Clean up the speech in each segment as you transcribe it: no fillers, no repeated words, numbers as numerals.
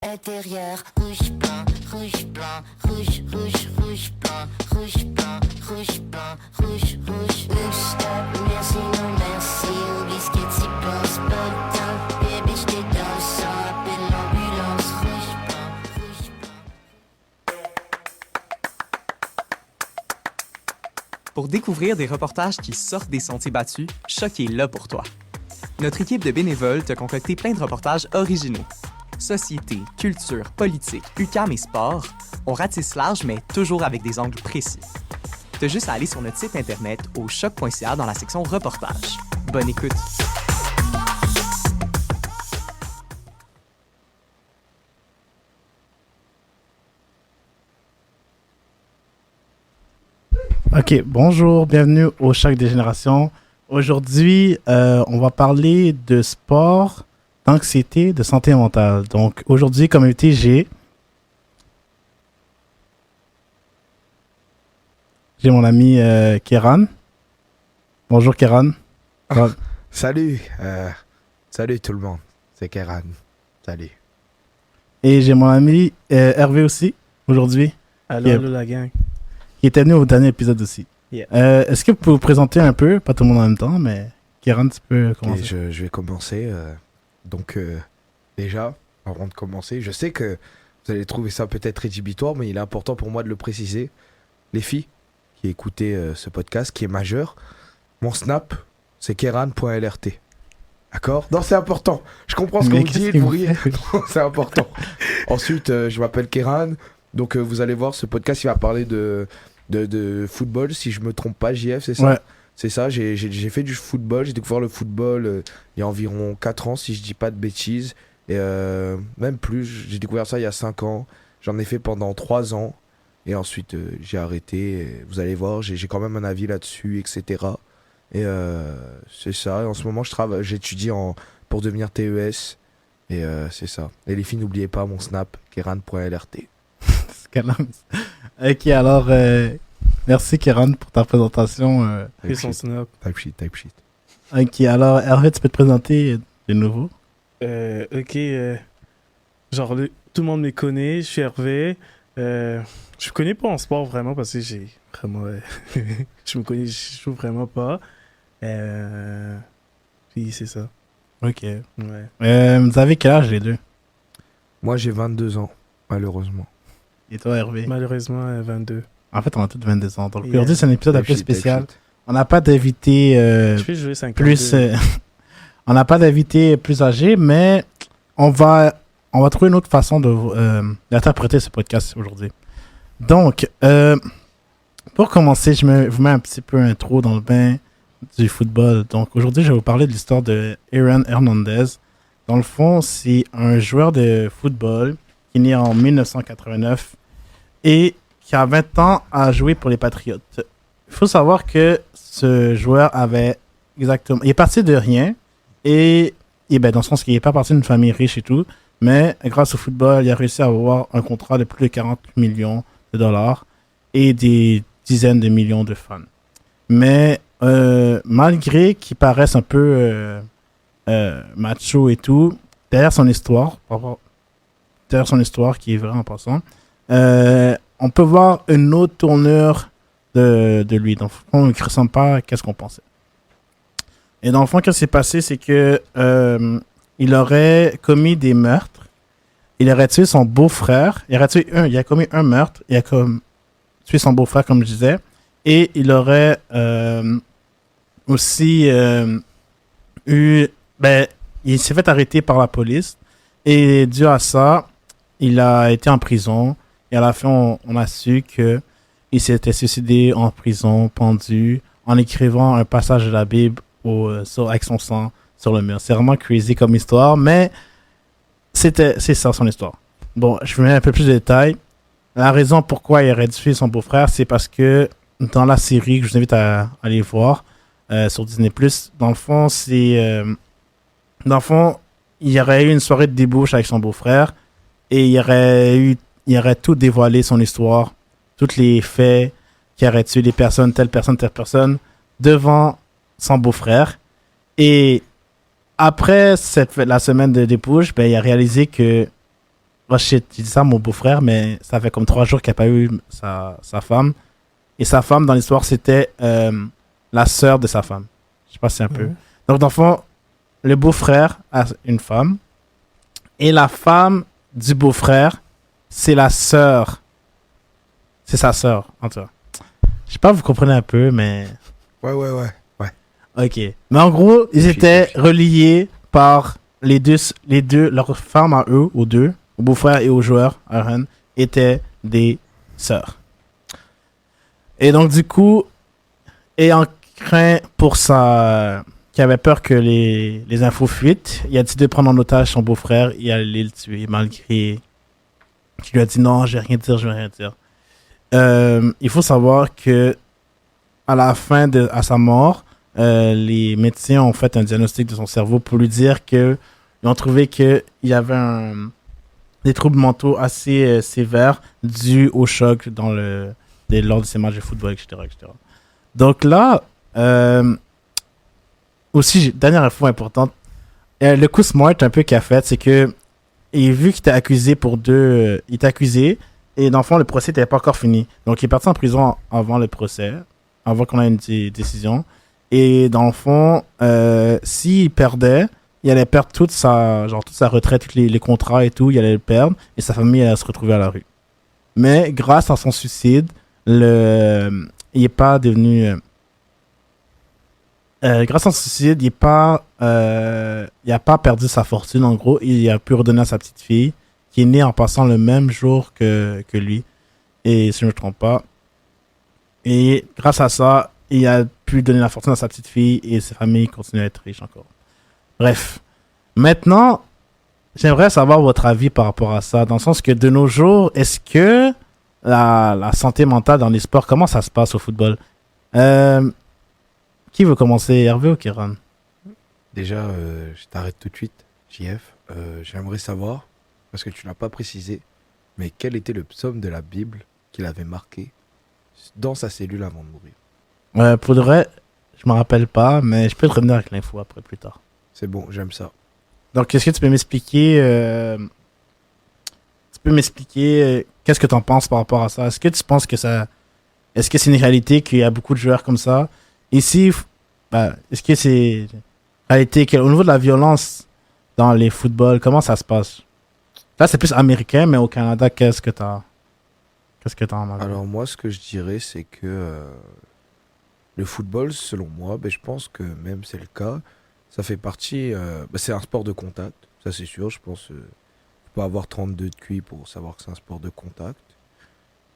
Intérieur, rouge, blanc, rouge, blanc, rouge, rouge, rouge, blanc, rouge, blanc, rouge, blanc, rouge, rouge. Next stop, merci, non merci. Oublie ce que tu penses, pas le temps. Bébé, j't'ai dans le sang, appelle l'ambulance. Rouge, blanc, rouge, blanc. Pour découvrir des reportages qui sortent des sentiers battus, Choc est là pour toi. Notre équipe de bénévoles t'a concocté plein de reportages originaux. Société, culture, politique, UQAM et sport, on ratisse large mais toujours avec des angles précis. T'as juste à aller sur notre site internet au choc.ca dans la section reportages. Bonne écoute! Ok, bonjour, bienvenue au Choc des Générations. Aujourd'hui, on va parler de sport, d'anxiété, de santé mentale. Donc, aujourd'hui, comme invité, j'ai mon ami Kéran. Bonjour Kéran. Salut, salut tout le monde, c'est Kéran. Salut. Et j'ai mon ami Hervé aussi, aujourd'hui, Allô la gang. qui était venu au dernier épisode aussi. Yeah. Est-ce que vous pouvez vous présenter un peu, pas tout le monde en même temps, mais Kéran, tu peux commencer. Je vais commencer. Donc, déjà, avant de commencer, je sais que vous allez trouver ça peut-être rédhibitoire, mais il est important pour moi de le préciser. Les filles qui écoutaient ce podcast, qui est majeur, mon Snap, c'est keran.lrt. D'accord? Non, c'est important. Je comprends ce que Mais vous qu'est-ce dites, qu'il vous vous riez. fait? Non, c'est important. Ensuite, je m'appelle Kéran. Donc, vous allez voir, ce podcast, il va parler de football, si je me trompe pas, JF, c'est ça? Ouais. C'est ça, j'ai fait du football, j'ai découvert le football il y a environ 4 ans, si je dis pas de bêtises. Et même plus, j'ai découvert ça il y a 5 ans. J'en ai fait pendant 3 ans. Et ensuite, j'ai arrêté. Et vous allez voir, j'ai quand même un avis là-dessus, etc. Et c'est ça. Et en ce moment, j'étudie pour devenir TES. Et c'est ça. Et les filles, n'oubliez pas mon Snap, keran.lrt. Ok, alors, merci Kéran pour ta présentation. Et son snap. Type shit. Ok, alors Hervé, tu peux te présenter de nouveau. Ok, genre tout le monde me connaît, je suis Hervé. Je me connais pas en sport vraiment parce que j'ai vraiment. Je joue vraiment pas. Puis c'est ça. Ok. Ouais. Vous avez quel âge les deux? Moi, j'ai 22 ans, malheureusement. Et toi Hervé? Malheureusement, 22. En fait, on a tous 22 ans. Donc Yeah. aujourd'hui, c'est un épisode un peu Type shit, type spécial. shit. On n'a pas d'invité Je vais jouer 52. plus... on n'a pas d'invité plus âgé, mais on va trouver une autre façon d'interpréter ce podcast aujourd'hui. Donc, pour commencer, vous mets un petit peu un trou dans le bain du football. Donc, aujourd'hui, je vais vous parler de l'histoire de Aaron Hernandez. Dans le fond, c'est un joueur de football qui est né en 1989 et qui a 20 ans à jouer pour les Patriots. Il faut savoir que ce joueur avait exactement... Il est parti de rien et ben, dans le sens qu'il n'est pas parti d'une famille riche et tout, mais grâce au football, il a réussi à avoir un contrat de plus de 40 millions de dollars et des dizaines de millions de fans. Mais malgré qu'il paraisse un peu macho et tout, derrière son histoire qui est vraie en passant, on peut voir une autre tournure de lui. Dans le fond, il ne ressemble pas à ce qu'on pensait. Et dans le fond, ce qui s'est passé, c'est que il aurait commis des meurtres. Il aurait tué son beau-frère. Il a commis un meurtre. Il a tué son beau-frère, comme je disais. Et il aurait aussi il s'est fait arrêter par la police. Et dû à ça, il a été en prison. Et à la fin, on a su que il s'était suicidé en prison, pendu, en écrivant un passage de la Bible avec son sang sur le mur. C'est vraiment crazy comme histoire, mais c'est ça son histoire. Bon, je vais mettre un peu plus de détails. La raison pourquoi il aurait tué son beau-frère, c'est parce que dans la série que je vous invite à aller voir sur Disney+, dans le fond, il y aurait eu une soirée de débauche avec son beau-frère et il aurait tout dévoilé, son histoire, tous les faits, qui aurait tué les personnes, telle personne, devant son beau-frère. Et après la semaine de débauche, ben, il a réalisé que oh shit, j'ai dit ça à mon beau-frère, mais ça fait comme 3 jours qu'il n'a pas eu sa femme. Et sa femme, dans l'histoire, c'était la sœur de sa femme. Je sais pas si c'est un peu. Mhm. Donc, dans le fond, le beau-frère a une femme. Et la femme du beau-frère, c'est la sœur. C'est sa sœur, en tout cas. Je sais pas, vous comprenez un peu, mais... Ouais. Ok. Mais en gros, ils étaient reliés par les deux, leurs femmes à eux, aux deux, au beau-frère et au joueur, Aaron, étaient des sœurs. Et donc, du coup, ayant craint pour ça, qui avait peur que les infos fuitent, il a décidé de prendre en otage son beau-frère et aller le tuer, malgré qu'il lui a dit non, je vais rien dire. Il faut savoir que à la fin à sa mort, les médecins ont fait un diagnostic de son cerveau pour lui dire que ils ont trouvé qu'il y avait des troubles mentaux assez sévères dus au choc lors de ses matchs de football, etc. Donc là, aussi, dernière info importante, le coup smart un peu qu'il a fait, c'est que vu qu'il était accusé il était accusé, et dans le fond, le procès n'était pas encore fini. Donc il est parti en prison avant le procès, avant qu'on ait une décision. Et dans le fond, s'il perdait, il allait perdre toute sa retraite, tous les contrats et tout, il allait le perdre, et sa famille allait se retrouver à la rue. Mais grâce à son suicide, il est pas devenu... grâce à son suicide, il a pas perdu sa fortune, en gros, il a pu redonner à sa petite fille, qui est née en passant le même jour que lui, et si je ne me trompe pas. Et grâce à ça, il a pu donner la fortune à sa petite fille, et sa famille continue à être riche encore. Bref. Maintenant, j'aimerais savoir votre avis par rapport à ça, dans le sens que de nos jours, est-ce que la santé mentale dans les sports, comment ça se passe au football? Qui veut commencer, Hervé ou Kéran? Déjà, je t'arrête tout de suite, JF. J'aimerais savoir, parce que tu l'as pas précisé, mais quel était le psaume de la Bible qu'il avait marqué dans sa cellule avant de mourir? Pour de vrai, je me rappelle pas, mais je peux te revenir avec l'info après, plus tard. C'est bon, j'aime ça. Donc, est-ce que tu peux m'expliquer qu'est-ce que tu en penses par rapport à ça? Est-ce que tu penses que est-ce que c'est une réalité qu'il y a beaucoup de joueurs comme ça? Ici, est-ce que c'est une réalité qu'au niveau de la violence dans les footballs, comment ça se passe? Là, c'est plus américain, mais au Canada, qu'est-ce que t'en as? Alors moi, ce que je dirais, c'est que le football, selon moi, je pense que même c'est le cas, ça fait partie... c'est un sport de contact, ça c'est sûr, je pense. Tu peux avoir 32 de QI pour savoir que c'est un sport de contact.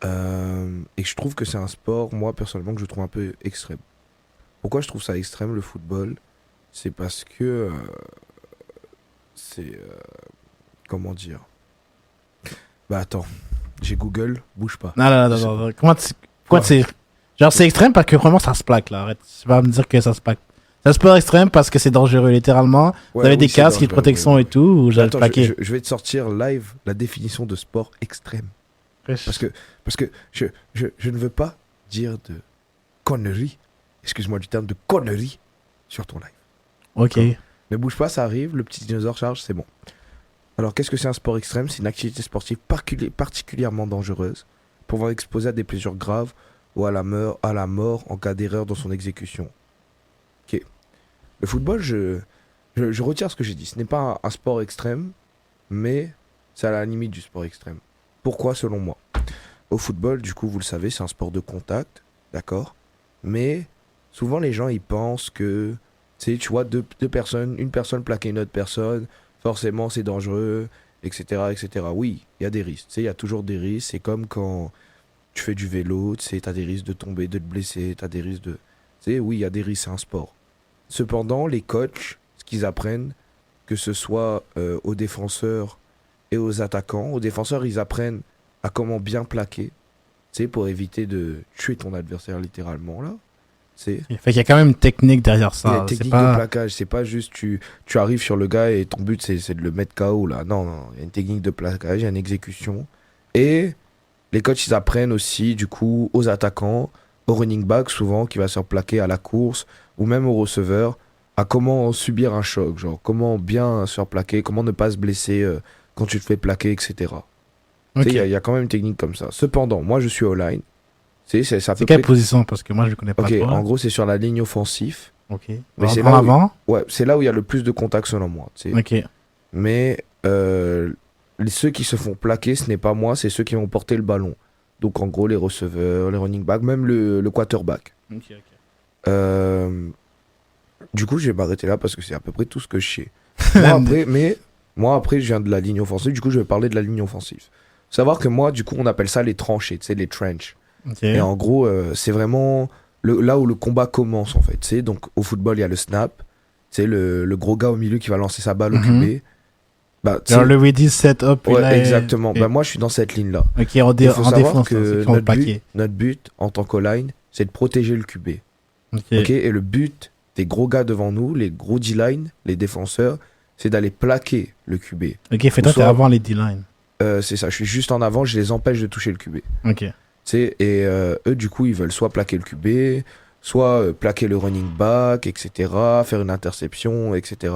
Et je trouve que c'est un sport, moi personnellement, que je trouve un peu extrême. Pourquoi je trouve ça extrême, le football? C'est parce que... comment dire? Attends, j'ai Google, bouge pas. Non. Pourquoi genre, c'est extrême parce que vraiment, ça se plaque, là. Arrête. Tu vas me dire que ça se plaque. C'est un sport extrême parce que c'est dangereux, littéralement. Vous avez des casques de protection et tout, ou j'allais le plaquer? Je vais te sortir live la définition de sport extrême. Parce que je ne veux pas dire de conneries, excuse-moi du terme, de conneries sur ton live. Ok. Ne bouge pas, ça arrive, le petit dinosaure charge, c'est bon. Alors, qu'est-ce que c'est un sport extrême? C'est une activité sportive particulièrement dangereuse, pouvant exposer à des blessures graves ou à la mort en cas d'erreur dans son exécution. Ok. Le football, je retire ce que j'ai dit. Ce n'est pas un sport extrême, mais c'est à la limite du sport extrême. Pourquoi, selon moi? Au football, du coup, vous le savez, c'est un sport de contact, d'accord? Mais souvent, les gens, ils pensent que, tu vois, deux personnes, une personne plaquer une autre personne, forcément, c'est dangereux, etc., etc. Oui, il y a des risques. Il y a toujours des risques. C'est comme quand tu fais du vélo, tu as des risques de tomber, de te blesser, tu as des risques de... oui, il y a des risques, c'est un sport. Cependant, les coachs, ce qu'ils apprennent, que ce soit aux défenseurs et aux attaquants, aux défenseurs, ils apprennent à comment bien plaquer, pour éviter de tuer ton adversaire littéralement, là. Fait qu'il y a quand même une technique derrière ça. Il y a une technique de plaquage, c'est pas juste tu arrives sur le gars et ton but c'est de le mettre KO là. Non, il y a une technique de plaquage, il y a une exécution. Et les coachs ils apprennent aussi du coup aux attaquants, au running back souvent qui va se faire plaquer à la course ou même au receveur à comment subir un choc, genre comment bien se faire plaquer, comment ne pas se blesser quand tu te fais plaquer, etc. Tu Ok. sais, il y a quand même une technique comme ça. Cependant, moi, je suis O-line. C'est à peu C'est quelle près... position? Parce que moi, je ne connais pas Ok, trop. en gros, c'est sur la ligne offensive. Ok. Mais c'est En là où- avant? Ouais, c'est là où il y a le plus de contact selon moi. Tu sais. Ok. Mais ceux qui se font plaquer, ce n'est pas moi, c'est ceux qui vont porter le ballon. Donc en gros, les receveurs, les running backs, même le quarterback. Du coup, je vais m'arrêter là parce que c'est à peu près tout ce que je sais. Moi, après, je viens de la ligne offensive. Du coup, je vais parler de la ligne offensive. Faut savoir que moi, du coup, on appelle ça les tranchées, tu sais, les trench. Ok. Et en gros, c'est vraiment là où le combat commence, en fait. Tu sais, donc au football, il y a le snap. Tu sais, le gros gars au milieu qui va lancer sa balle au QB. Bah, tu sais- Genre le ready set-up. ouais, exactement. Ok, Bah, moi, je suis dans cette ligne-là. ok, Il faut en savoir défense, que c'est qui ont le paquet. notre but, en tant qu'O-line, c'est de protéger le QB. Ok. Ok. Et le but des gros gars devant nous, les gros D-line, les défenseurs, c'est d'aller plaquer le QB. Ok, fais-toi, Soit- t'es avant les D-line. C'est ça, je suis juste en avant, je les empêche de toucher le QB. Ok. Tu sais, et eux, du coup, ils veulent soit plaquer le QB, soit plaquer le running back, etc., faire une interception, etc.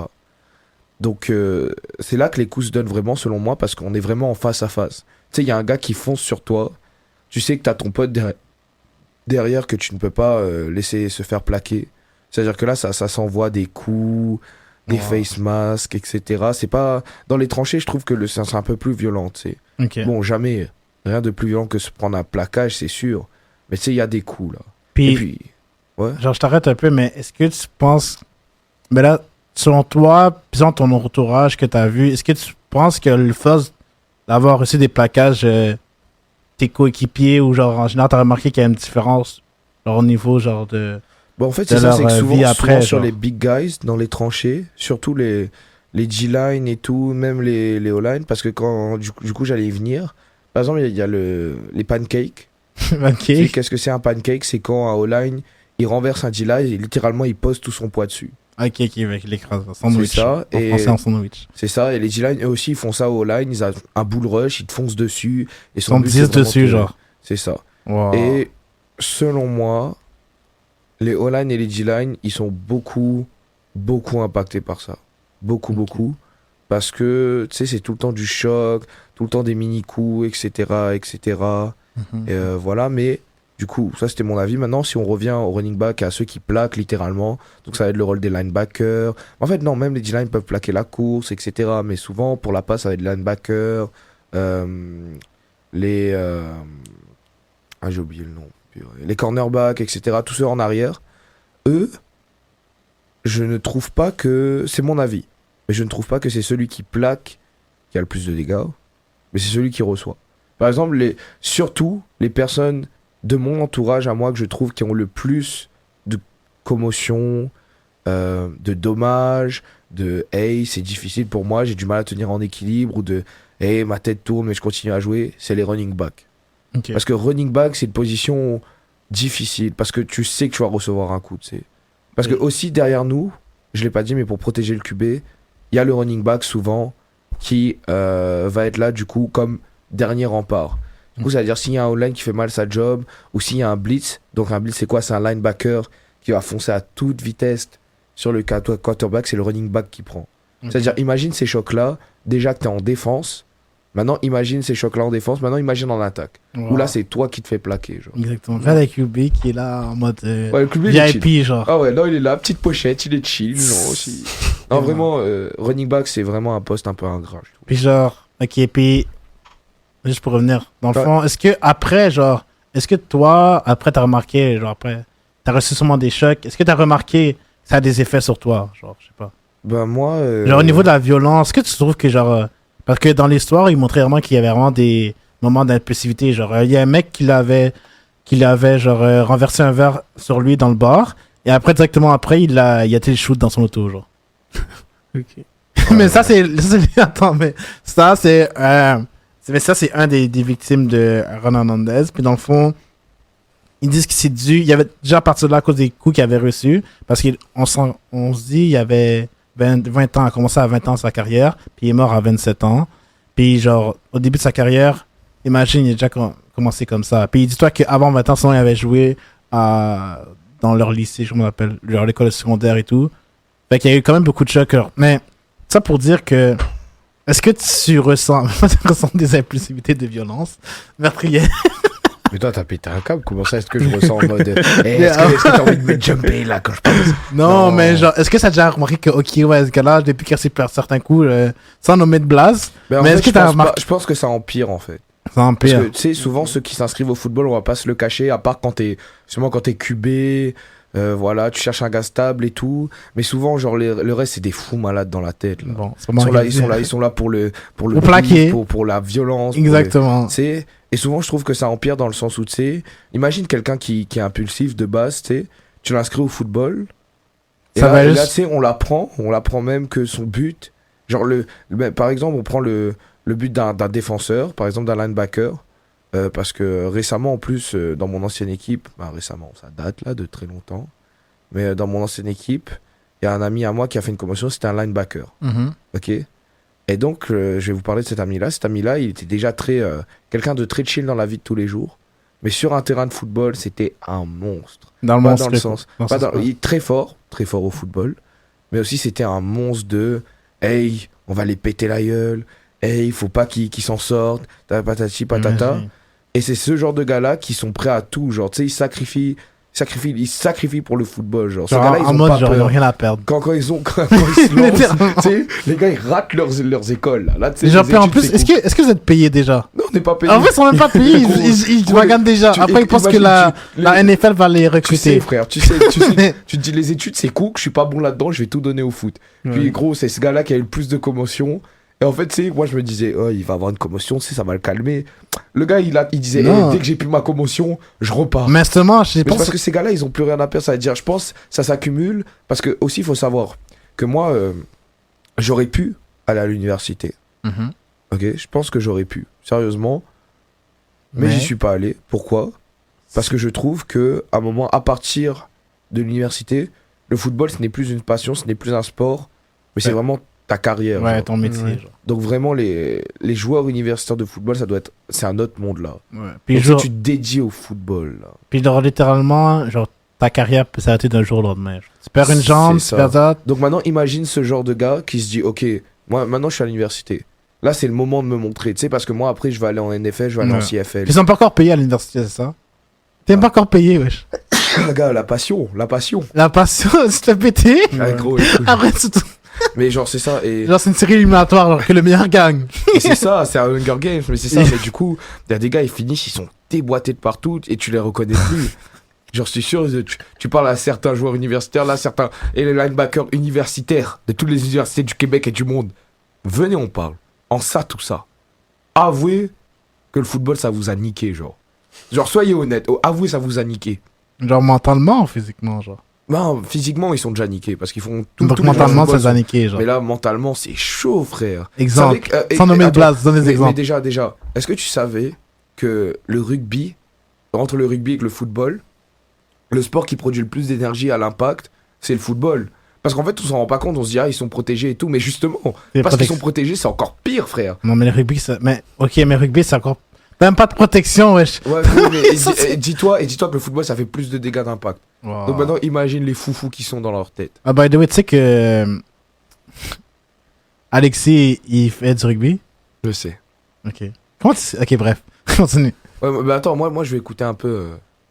Donc, c'est là que les coups se donnent vraiment, selon moi, parce qu'on est vraiment en face à face. Tu sais, il y a un gars qui fonce sur toi, tu sais que t'as ton pote derrière que tu ne peux pas laisser se faire plaquer. C'est-à-dire que là, ça s'envoie des coups, des Wow. face masks, etc. C'est pas... Dans les tranchées, je trouve que c'est un peu plus violent, tu sais. Ok. Bon, jamais rien de plus violent que se prendre un plaquage, c'est sûr. Mais tu sais, il y a des coups, là. Puis, Et puis, ouais. genre, je t'arrête un peu, mais est-ce que tu penses. Mais là, selon toi, puis dans ton entourage que t'as vu, est-ce que tu penses que le fait d'avoir reçu des plaquages, tes coéquipiers, ou genre, en général, t'as remarqué qu'il y a une différence, genre, au niveau, genre, de. Bon, en fait, de c'est ça, c'est que leur souvent, vie après, sur genre. les big guys, dans les tranchées, surtout les G-line et tout, même les O-line, parce que quand, du coup, j'allais y venir. Par exemple, il y a les pancakes. Ok. Tu sais, qu'est-ce que c'est un pancake? C'est quand un O-line, il renverse un D-line et littéralement, il pose tout son poids dessus. Ok, avec l'écrase. Sandwich. C'est ça, En et- français, en sandwich. C'est ça, et les D-line, eux aussi, ils font ça au O-line, ils ont un bull rush, ils te foncent dessus. Et Ils son sont but, 10 c'est vraiment dessus, de- genre. C'est ça. Wow. Et selon moi, les O-line et les D-line, ils sont beaucoup impactés par ça. Beaucoup. Parce que, tu sais, c'est tout le temps du choc, tout le temps des mini-coups, etc. Mhm. Et voilà, mais du coup, ça c'était mon avis. Maintenant, si on revient au running back, à ceux qui plaquent littéralement, donc ça va être le rôle des linebackers. En fait, non, même les D-line peuvent plaquer la course, etc. Mais souvent, pour la passe, ça va être les linebackers, les... Ah, j'ai oublié le nom. Les cornerbacks, etc. Tous ceux en arrière. Eux, je ne trouve pas que... C'est mon avis. Mais je ne trouve pas que c'est celui qui plaque qui a le plus de dégâts, mais c'est celui qui reçoit. Par exemple, surtout les personnes de mon entourage à moi que je trouve qui ont le plus de commotion, de dommages, de « hey, c'est difficile pour moi, j'ai du mal à tenir en équilibre » ou de « hey, ma tête tourne mais je continue à jouer », c'est les running backs. Ok. Parce que running back, c'est une position difficile parce que tu sais que tu vas recevoir un coup, tu sais. Parce que aussi derrière nous, je l'ai pas dit, mais pour protéger le QB, il y a le running back souvent qui va être là du coup comme dernier rempart. Du coup, ça veut dire s'il y a un O-line qui fait mal sa job ou s'il y a un blitz, donc un blitz c'est quoi? C'est un linebacker qui va foncer à toute vitesse sur le quarterback, c'est le running back qui prend. Ok. C'est-à-dire, imagine ces chocs-là, déjà que tu es en défense, maintenant imagine ces chocs-là en défense, maintenant imagine en attaque. Wow. Où là, c'est toi qui te fais plaquer. Genre. Exactement. Regarde avec QB qui est là en mode Ouais, le QB, il est chill. VIP, genre. Ah ouais, là il est là, petite pochette, il est chill. Genre, aussi. Non, Ouais. vraiment, running back, c'est vraiment un poste un peu ingrat. Je trouve. Puis genre, ok, puis juste pour revenir, dans le Ouais. fond, est-ce que toi, après t'as remarqué, genre après, t'as reçu sûrement des chocs, est-ce que t'as remarqué que ça a des effets sur toi, genre, je sais pas. Ben moi. Genre au niveau de la violence, est-ce que tu trouves que genre, parce que dans l'histoire, ils montraient vraiment qu'il y avait vraiment des moments d'impulsivité, genre, il y a un mec qui l'avait genre renversé un verre sur lui dans le bar, et après directement après, il a été le shoot dans son auto, genre. Ok. Mais attends, mais ça c'est un des victimes de Ron Hernandez. Puis dans le fond, ils disent que c'est dû. Il y avait déjà à partir de là à cause des coups qu'il avait reçus. Parce qu'on se dit il y avait 20 ans, a commencé à 20 ans sa carrière. Puis il est mort à 27 ans. Puis genre, au début de sa carrière, imagine, il a déjà commencé comme ça. Puis dis-toi qu'avant 20 ans, sinon il avait joué dans leur lycée, je me rappelle, leur école secondaire et tout. Fait qu'il y a eu quand même beaucoup de chocs. Mais ça pour dire que Est-ce que tu ressens des impulsivités de violence meurtrière? Mais toi, t'as pété un câble. Comment ça, est-ce que je ressens en mode. Est-ce que t'as envie de me jumper là quand je parle? Non, mais genre, est-ce que ça a déjà remarqué que, ok, ouais, ce gars-là, depuis qu'il s'est perdu certains coups, sans nommer de blase, Mais en mais fait, est-ce que je t'as pense remarqué? pas- je pense que ça empire en fait. Ça Parce empire. que tu sais, souvent ceux qui s'inscrivent au football, on va pas se le cacher, à part sûrement quand t'es QB, voilà, tu cherches un gars stable et tout. Mais souvent, genre, le reste, c'est des fous malades dans la tête. Là. Bon, c'est Ils sont là, organisé. ils sont là pour le Pour beef, plaquer. pour la violence. Exactement. Tu sais, et souvent, je trouve que ça empire dans le sens où, tu sais, imagine quelqu'un qui est impulsif de base, tu sais, tu l'inscris au football. Et Ça là, va et là, juste- tu sais, on l'apprend même que son but, genre, par exemple, on prend le but d'un défenseur, par exemple, d'un linebacker. Parce que récemment, en plus, dans mon ancienne équipe, récemment, ça date là de très longtemps, mais dans mon ancienne équipe, il y a un ami à moi qui a fait une commotion, c'était un linebacker, Mhm. ok? Et donc, je vais vous parler de cet ami-là. Cet ami-là, il était déjà quelqu'un de très chill dans la vie de tous les jours, mais sur un terrain de football, c'était un monstre. Dans le Pas monstre. dans le sens, dans pas ce dans- sens. il est très fort au football, mais aussi c'était un monstre de hey, on va les péter la gueule, hey, il faut pas qu'ils s'en sortent, patati patata. Imagine. Et c'est ce genre de gars-là qui sont prêts à tout, genre, tu sais, ils sacrifient pour le football, genre. Ces Genre, gars-là, ils en ont mode, pas genre, ils peur. ont rien à perdre. Quand ils se lancent, Littéralement. tu sais, les gars, ils ratent leurs écoles, là. Là, tu sais, Genre, les puis en études, plus, c'est est-ce que vous êtes payé déjà? Non, on n'est pas payé. En vrai, ils sont même pas payés, Gros, ils gros, magannent déjà. Après, ils pensent que imagine, la NFL va les Tu sais, recruter. frère, tu te dis les études, c'est cool, je suis pas bon là-dedans, je vais tout donner au foot. Puis, Ouais. gros, c'est ce gars-là qui a eu le plus de commotion. Et en fait, tu sais, moi, je me disais, oh, il va avoir une commotion, tu sais, ça va le calmer. Le gars, il disait, Non. dès que j'ai plus ma commotion, je repars. Mais justement, je Mais c'est pense parce que ces gars-là, ils ont plus rien à perdre. Ça veut dire, je pense, ça s'accumule. Parce que, aussi, il faut savoir que moi, j'aurais pu aller à l'université. Mhm. Ok, je pense que j'aurais pu, sérieusement. Mais j'y suis pas allé. Pourquoi? Parce que je trouve que, à un moment, à partir de l'université, le football, ce n'est plus une passion, ce n'est plus un sport, mais c'est Ouais. vraiment ta carrière. Ouais, genre. ton métier. Ouais. Genre. Donc vraiment, les joueurs universitaires de football, c'est un autre monde là. Ouais. Puis, Donc, genre, si tu te dédies au football, là. puis genre, littéralement, genre, ta carrière peut s'arrêter d'un jour au lendemain. Genre. Tu perds une jambe, C'est tu perds ça. Donc maintenant, imagine ce genre de gars qui se dit, ok, moi maintenant je suis à l'université. Là, c'est le moment de me montrer, tu sais, parce que moi après, je vais aller en NFL, je vais aller en Ouais. CFL. Ils sont pas encore payés à l'université, c'est ça? T'es pas encore payé, wesh. Gars, la passion. La passion, c'est te pété. Ah, gros, écoute. Après, c'est tout. Mais genre, c'est ça. Et, Genre, c'est une série éliminatoire, alors que le meilleur gagne. et c'est ça, c'est un Hunger Games, mais c'est ça. Mais du coup, il y a des gars, ils finissent, ils sont déboîtés de partout et tu les reconnais plus. Genre, je suis sûr, tu parles à certains joueurs universitaires, là, certains, et les linebackers universitaires de toutes les universités du Québec et du monde. Venez, on parle. En ça, tout ça. Avouez que le football, ça vous a niqué, genre. Genre, soyez honnête. Avouez, ça vous a niqué. Genre, mentalement ou physiquement, genre. Non, physiquement, ils sont déjà niqués parce qu'ils font tout. Donc, tous les joueurs de mentalement, football ça les a sont- niqué, genre. Mais là, mentalement, c'est chaud, frère. Exemple. Vous savez que, Sans nommer de attends, place, donne des mais exemples. déjà, est-ce que tu savais que le rugby, entre le rugby et le football, le sport qui produit le plus d'énergie à l'impact, c'est le football. Parce qu'en fait, on s'en rend pas compte, on se dit, ah, ils sont protégés et tout, mais justement, C'est parce qu'ils protection. sont protégés, c'est encore pire, frère. Non, mais le rugby, ça. Mais, ok, mais le rugby, c'est encore. Même pas de protection, wesh. Ouais, gros, mais et dis-toi que le football, ça fait plus de dégâts d'impact. Wow. Donc maintenant, imagine les foufous qui sont dans leur tête. Ah, by the way, tu sais que. Alexis, il fait du rugby. Je sais. Ok. Comment tu sais? Ok, bref. Continue. Ouais, mais attends, moi, je vais écouter un peu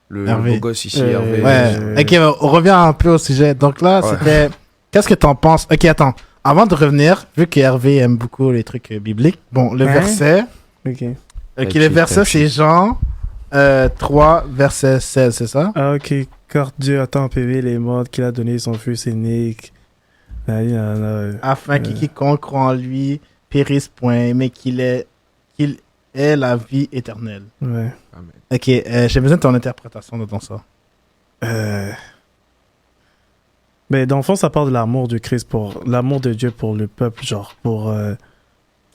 le Hervé. beau gosse ici, Euh, Hervé. Ouais. Ok, on revient un peu au sujet. Donc là, Ouais. c'était. Qu'est-ce que t'en penses? Ok, attends. Avant de revenir, vu que Hervé aime beaucoup les trucs bibliques, bon, le Hein? verset. Ok. Ok, Touchy, le verset, touchy. c'est Jean 3, verset 16, c'est ça? Ah, ok. Car Dieu a tant aimé les morts qu'il a donné son fils unique. Afin que quiconque croit en lui périsse point, mais qu'il ait la vie éternelle. Ouais. Ok, j'ai besoin de ton interprétation dans ça. Mais dans le fond, ça parle de l'amour du Christ, pour l'amour de Dieu pour le peuple, genre, pour...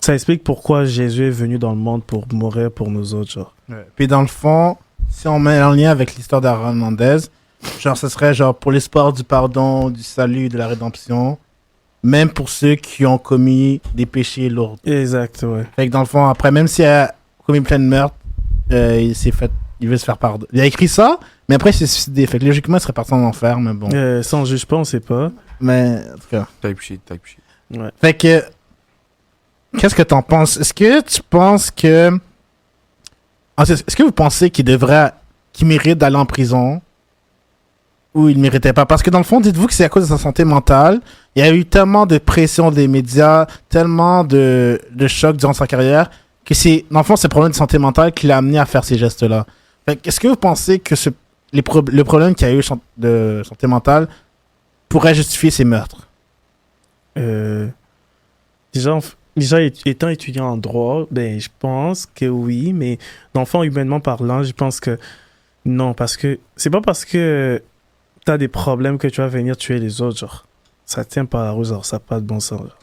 ça explique pourquoi Jésus est venu dans le monde pour mourir pour nous autres, genre. Puis dans le fond, si on met en lien avec l'histoire d'Aaron Mendez, genre ce serait genre pour l'espoir du pardon, du salut, de la rédemption, même pour ceux qui ont commis des péchés lourds. Exact, ouais. Fait que dans le fond, après, même s'il a commis plein de meurtres, il veut se faire pardonner. Il a écrit ça, mais après il s'est suicidé. Fait que logiquement, il serait parti en enfer, mais bon. Ça, on juge pas, on sait pas. Mais en tout cas. Type shit. Ouais. Fait que qu'est-ce que t'en penses? Est-ce que tu penses que... Est-ce que vous pensez qu'il mérite d'aller en prison ou il ne méritait pas? Parce que dans le fond, dites-vous que c'est à cause de sa santé mentale. Il y a eu tellement de pression des médias, tellement de chocs durant sa carrière, que c'est, dans le fond, c'est le problème de santé mentale qui l'a amené à faire ces gestes-là. Est-ce que vous pensez que le problème qu'il y a eu de santé mentale pourrait justifier ces meurtres? Déjà, étant étudiant en droit, ben, je pense que oui, mais dans le fond, humainement parlant, je pense que non, parce que c'est pas parce que t'as des problèmes que tu vas venir tuer les autres, genre. Ça tient pas la route, genre, ça n'a pas de bon sens. Genre.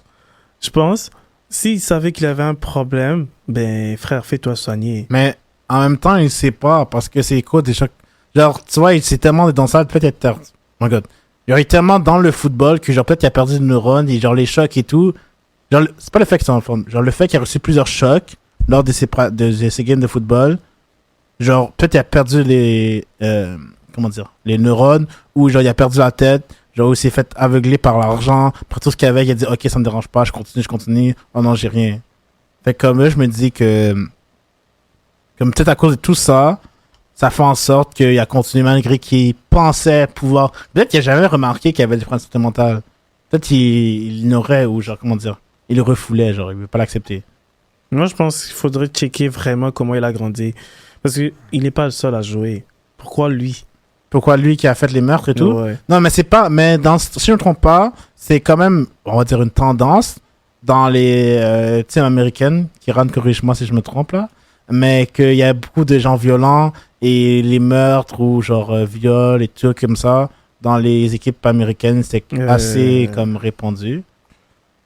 Je pense, s'il savait qu'il avait un problème, ben, frère, fais-toi soigner. Mais en même temps, il sait pas parce que c'est quoi des chocs. Genre, tu vois, il s'est tellement dans ça, peut-être. Oh my god. Il est tellement dans le football que, genre, peut-être qu'il a perdu des neurones et, genre, les chocs et tout. Genre, c'est pas le fait qu'il soit en forme. Genre, le fait qu'il a reçu plusieurs chocs lors de ses games de football. Genre, peut-être qu'il a perdu les neurones ou, genre, il a perdu la tête. Genre, il s'est fait aveugler par l'argent. Après tout ce qu'il y avait, il a dit, ok, ça me dérange pas, je continue. Oh non, j'ai rien. Fait que comme là, je me dis que, comme peut-être à cause de tout ça, ça fait en sorte qu'il a continué malgré qu'il pensait pouvoir. Peut-être qu'il n'a jamais remarqué qu'il y avait des problèmes de santé mentale. Peut-être qu'il ignorait ou, genre, comment dire, il le refoulait, genre, il ne veut pas l'accepter. Moi, je pense qu'il faudrait checker vraiment comment il a grandi. Parce qu'il n'est pas le seul à jouer. Pourquoi lui? Pourquoi lui qui a fait les meurtres et tout? Ouais. Non, mais c'est pas. Mais si je ne me trompe pas, c'est quand même, on va dire, une tendance dans les teams américaines. Kiran, corrige-moi si je me trompe là. Mais qu'il y a beaucoup de gens violents et les meurtres ou genre viols et tout comme ça dans les équipes américaines, c'est assez comme répandu.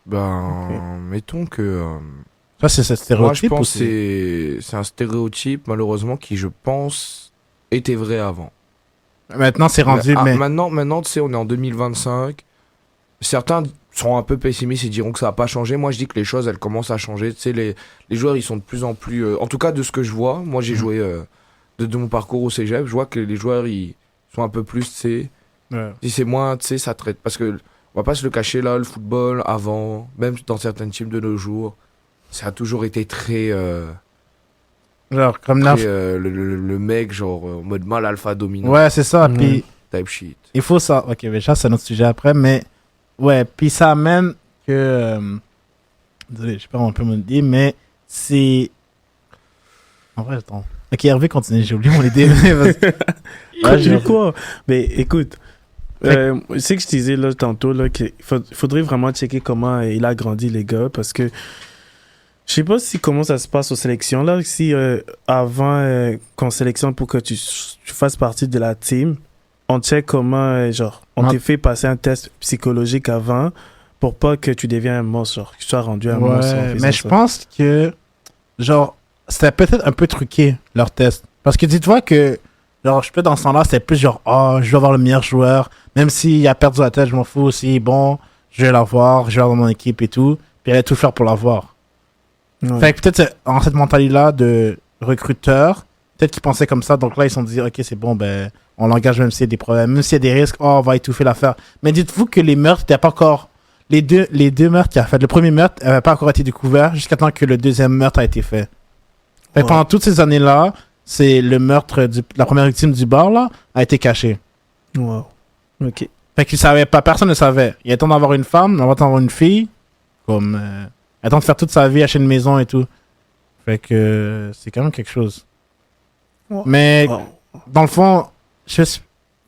Ben, mettons que. Ça, c'est ce stéréotype. Moi, je pense que c'est un stéréotype, malheureusement, qui, je pense, était vrai avant. Maintenant, c'est rendu. Mais... Maintenant, tu sais, on est en 2025. Certains seront un peu pessimistes et diront que ça n'a pas changé. Moi, je dis que les choses, elles commencent à changer. Tu sais, les joueurs, ils sont de plus en plus... en tout cas, de ce que je vois, moi, j'ai joué de mon parcours au cégep, je vois que les joueurs, ils sont un peu plus, tu sais... Si c'est moins, tu sais, ça traite. Parce que, on va pas se le cacher, là, le football, avant, même dans certaines teams de nos jours, ça a toujours été très... genre, comme le mec, genre, en mode mal alpha dominant. Ouais, c'est ça. Puis, type shit. il faut ça. Ok, mais ça, c'est un autre sujet après. Mais, ouais, puis ça amène que. Désolé, je sais pas un peu mon idée, mais c'est. En vrai, attends. Ok, Hervé, continue. J'ai oublié mon idée. J'ai quoi? Mais écoute, c'est que je disais là, tantôt là, qu'il faudrait vraiment checker comment il a grandi, les gars, parce que. Je sais pas si comment ça se passe aux sélections là, si avant qu'on sélectionne pour que tu fasses partie de la team, on check comment genre on te fait passer un test psychologique avant pour pas que tu deviennes un monstre, genre que tu sois rendu un monstre. Mais je pense que genre c'était peut-être un peu truqué leur test parce que dis-toi que genre je peux dans ce temps-là c'était plus genre je vais avoir le meilleur joueur même s'il a perdu la tête je m'en fous aussi bon je vais l'avoir je vais avoir mon équipe et tout puis elle va tout faire pour l'avoir. Ouais. Fait que peut-être en cette mentalité-là de recruteur, peut-être qu'ils pensaient comme ça, donc là ils se sont dit ok c'est bon ben on l'engage même s'il y a des problèmes, même s'il y a des risques, on va étouffer l'affaire. Mais dites-vous que les meurtres n'étaient pas encore les deux meurtres qu'il a fait, le premier meurtre n'avait pas encore été découvert jusqu'à temps que le deuxième meurtre a été fait. Fait que pendant toutes ces années-là, c'est le meurtre la première victime du bar là a été caché. Wow. Ok. Fait qu'ils savaient pas, personne ne savait. Il y a temps d'avoir une femme, on va d'avoir une fille, comme attends de faire toute sa vie, acheter une maison et tout. Fait que c'est quand même quelque chose. Ouais. Mais dans le fond, fait